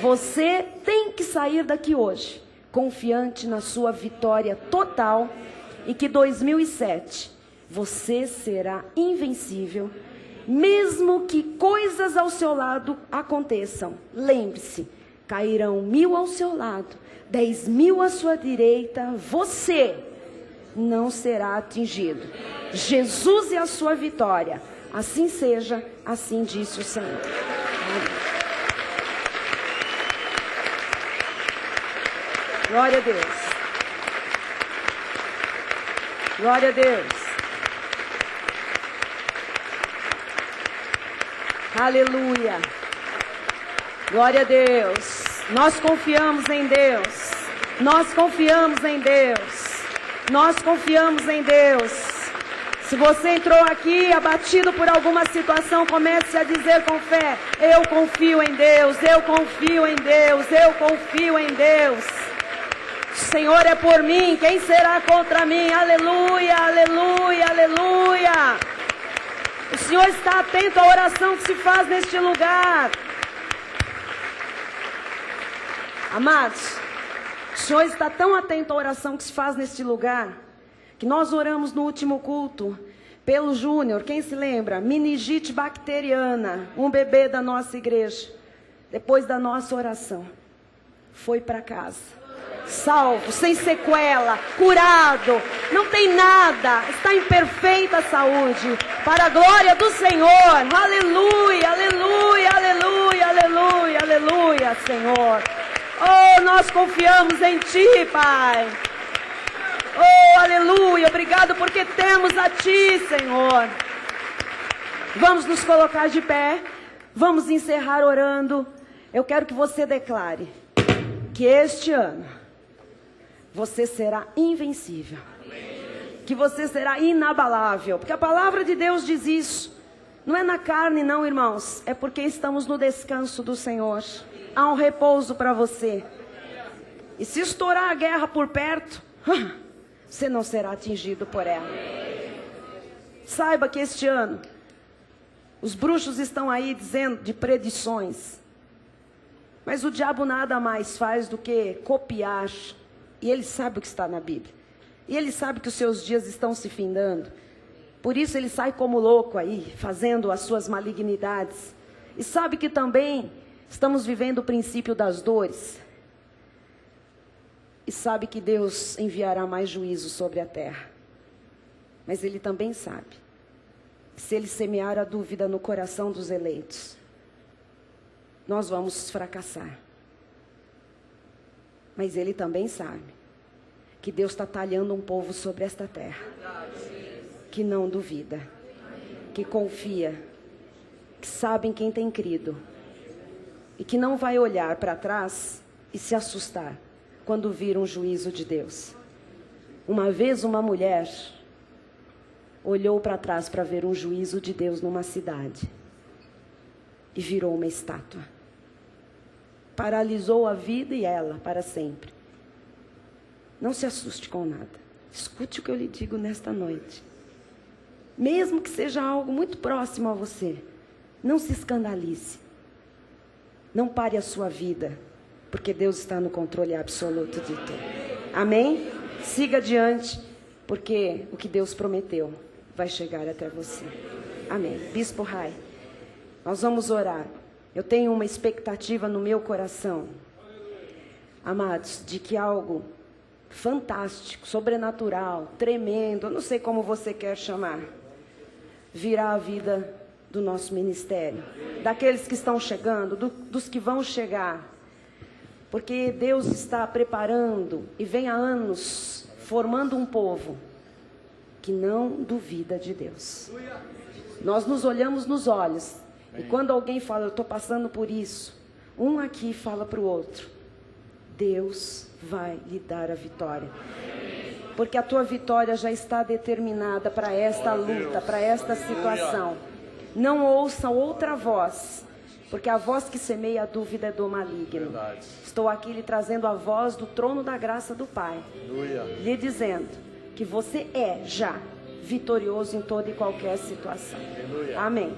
A: Você tem que sair daqui hoje confiante na sua vitória total e que 2007 você será invencível, mesmo que coisas ao seu lado aconteçam. Lembre-se, cairão 1000 ao seu lado, 10.000 à sua direita, você não será atingido. Jesus é a sua vitória. Assim seja, assim disse o Senhor. Amém. Glória a Deus. Glória a Deus. Aleluia. Glória a Deus. Nós confiamos em Deus. Nós confiamos em Deus. Nós confiamos em Deus. Se você entrou aqui abatido por alguma situação, comece a dizer com fé, eu confio em Deus, eu confio em Deus, eu confio em Deus. O Senhor é por mim, quem será contra mim? Aleluia, aleluia, aleluia. O Senhor está atento à oração que se faz neste lugar. Amados, o Senhor está tão atento à oração que se faz neste lugar, que nós oramos no último culto pelo Júnior, quem se lembra? Meningite bacteriana, um bebê da nossa igreja. Depois da nossa oração, foi para casa, salvo, sem sequela, curado, não tem nada, está em perfeita saúde, para a glória do Senhor. Aleluia, aleluia, aleluia, aleluia, aleluia, Senhor. Oh, nós confiamos em Ti, Pai. Oh, aleluia, obrigado porque temos a Ti, Senhor. Vamos nos colocar de pé, vamos encerrar orando. Eu quero que você declare que este ano você será invencível, que você será inabalável, porque a palavra de Deus diz isso. Não é na carne não, irmãos, é porque estamos no descanso do Senhor. Há um repouso para você. E se estourar a guerra por perto, você não será atingido por ela. Saiba que este ano, os bruxos estão aí dizendo de predições. Mas o diabo nada mais faz do que copiar. E ele sabe o que está na Bíblia. E ele sabe que os seus dias estão se findando. Por isso ele sai como louco aí, fazendo as suas malignidades. E sabe que também estamos vivendo o princípio das dores. E sabe que Deus enviará mais juízo sobre a terra. Mas Ele também sabe que se Ele semear a dúvida no coração dos eleitos, nós vamos fracassar. Mas Ele também sabe que Deus está talhando um povo sobre esta terra, que não duvida, que confia, que sabe em quem tem crido, e que não vai olhar para trás e se assustar quando vir um juízo de Deus. Uma vez uma mulher olhou para trás para ver um juízo de Deus numa cidade e virou uma estátua. Paralisou a vida e ela para sempre. Não se assuste com nada. Escute o que eu lhe digo nesta noite. mesmo que seja algo muito próximo a você, não se escandalize. Não pare a sua vida, porque Deus está no controle absoluto de tudo. Amém? Siga adiante, porque o que Deus prometeu vai chegar até você. Amém. Bispo Rai, nós vamos orar. Eu tenho uma expectativa no meu coração, amados, de que algo fantástico, sobrenatural, tremendo, eu não sei como você quer chamar, virá a vida do nosso ministério, daqueles que estão chegando, dos que vão chegar, porque Deus está preparando e vem há anos formando um povo que não duvida de Deus. Nós nos olhamos nos olhos e quando alguém fala, eu estou passando por isso, um aqui fala para o outro, Deus vai lhe dar a vitória. Porque a tua vitória já está determinada para esta luta, para esta situação. Não ouça outra voz, porque a voz que semeia a dúvida é do maligno. Estou aqui lhe trazendo a voz do trono da graça do Pai, lhe dizendo que você é já vitorioso em toda e qualquer situação. Amém.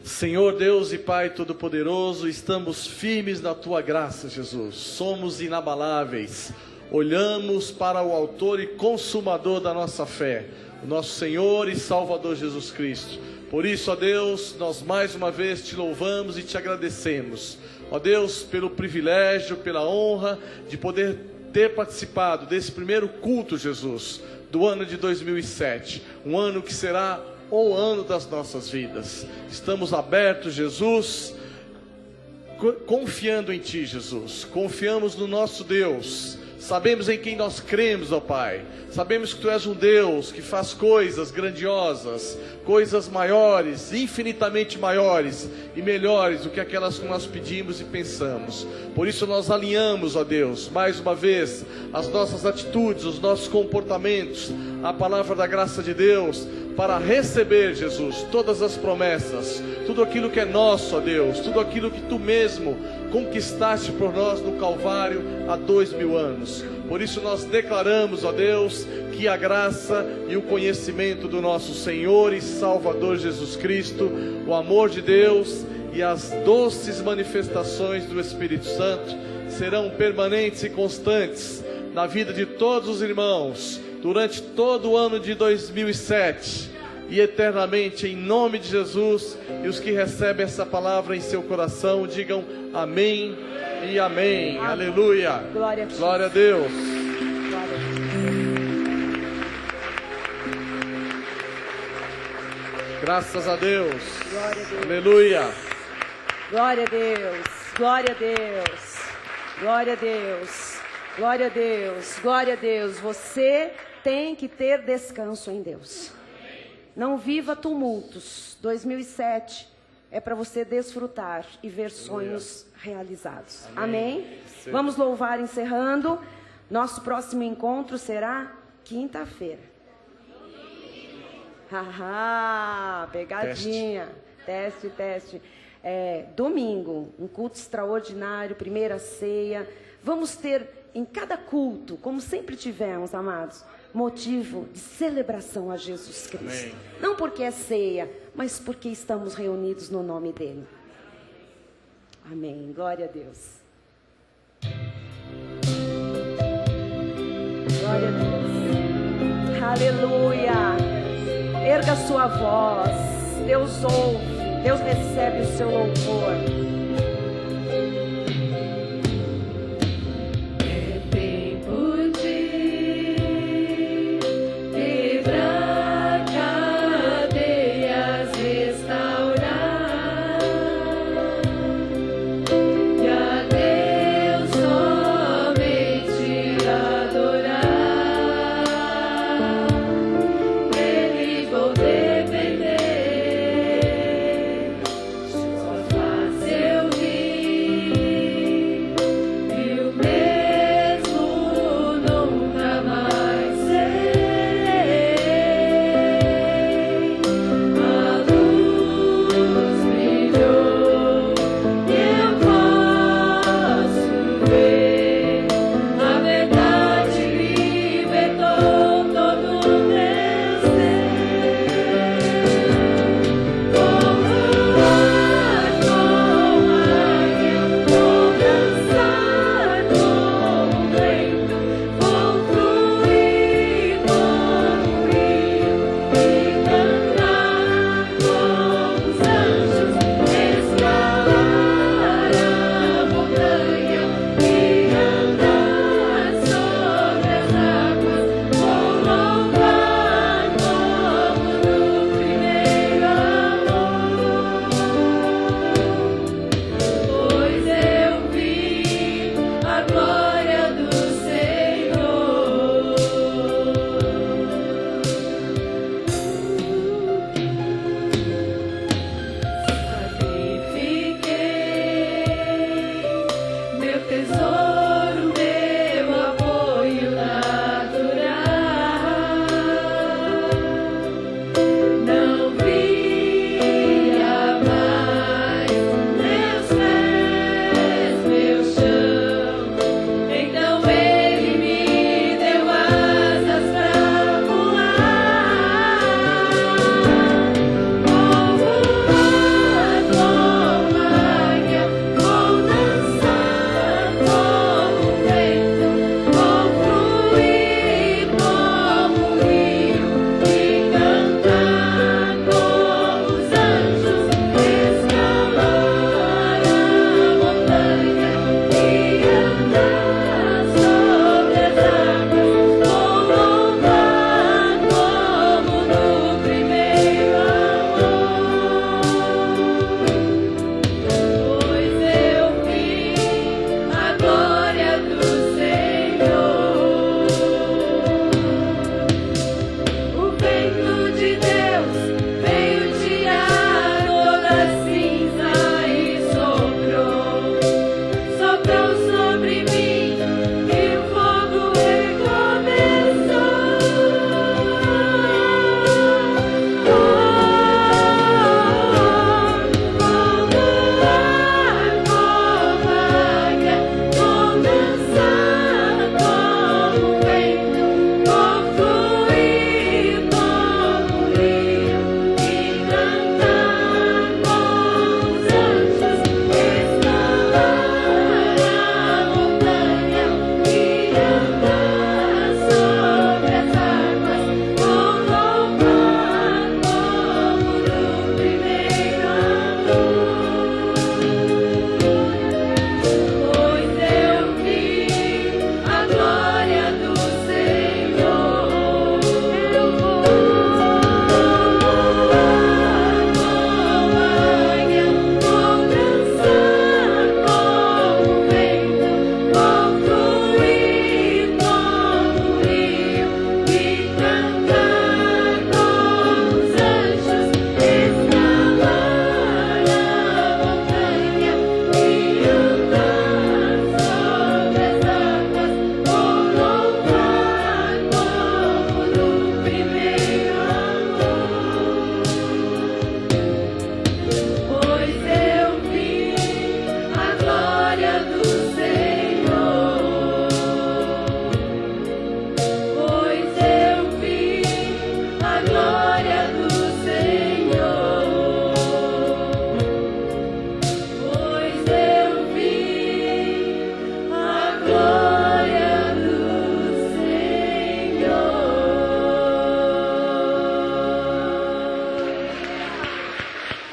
B: Senhor Deus e Pai Todo-Poderoso, estamos firmes na Tua graça, Jesus. Somos inabaláveis. Olhamos para o autor e consumador da nossa fé, o nosso Senhor e Salvador Jesus Cristo. Por isso, ó Deus, nós mais uma vez te louvamos e te agradecemos. Ó Deus, pelo privilégio, pela honra de poder ter participado desse primeiro culto, Jesus, do ano de 2007. Um ano que será o ano das nossas vidas. Estamos abertos, Jesus, confiando em Ti, Jesus. Confiamos no nosso Deus. Sabemos em quem nós cremos, ó Pai. Sabemos que Tu és um Deus que faz coisas grandiosas, coisas maiores, infinitamente maiores e melhores do que aquelas que nós pedimos e pensamos. Por isso nós alinhamos, ó Deus, mais uma vez, as nossas atitudes, os nossos comportamentos, a palavra da graça de Deus, para receber, Jesus, todas as promessas, tudo aquilo que é nosso, ó Deus, tudo aquilo que Tu mesmo conquistaste por nós no Calvário há 2000 anos. Por isso nós declaramos, ó Deus, que a graça e o conhecimento do nosso Senhor e Salvador Jesus Cristo, o amor de Deus e as doces manifestações do Espírito Santo serão permanentes e constantes na vida de todos os irmãos durante todo o ano de 2007 e eternamente, em nome de Jesus. E os que recebem essa palavra em seu coração digam amém e amém. Aleluia.
A: Glória a Deus.
B: Glória a Deus.
A: Glória a Deus.
B: Graças a Deus.
A: Glória a Deus.
B: Aleluia.
A: Glória a Deus. Glória a Deus. Glória a Deus. Glória a Deus. Glória a Deus. Você tem que ter descanso em Deus. Não viva tumultos. 2007 é para você desfrutar e ver sonhos realizados. Amém? Vamos louvar encerrando. Nosso próximo encontro será quinta-feira. Haha, pegadinha. Teste. Domingo, um culto extraordinário, primeira ceia. Vamos ter em cada culto, como sempre tivemos, amados, motivo de celebração a Jesus Cristo.
B: Amém.
A: Não porque é ceia, mas porque estamos reunidos no nome dEle. Amém. Glória a Deus. Glória a Deus. Aleluia. Erga sua voz. Deus ouve. Deus recebe o seu louvor.
C: Seu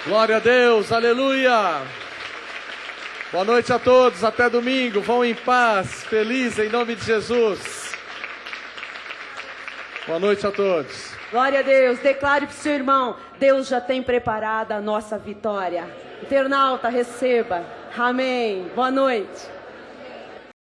B: Glória a Deus, aleluia. Boa noite a todos, até domingo. Vão em paz, feliz em nome de Jesus. Boa noite a todos.
A: Glória a Deus. Declare para o seu irmão: Deus já tem preparado a nossa vitória. Internauta, receba. Amém. Boa noite.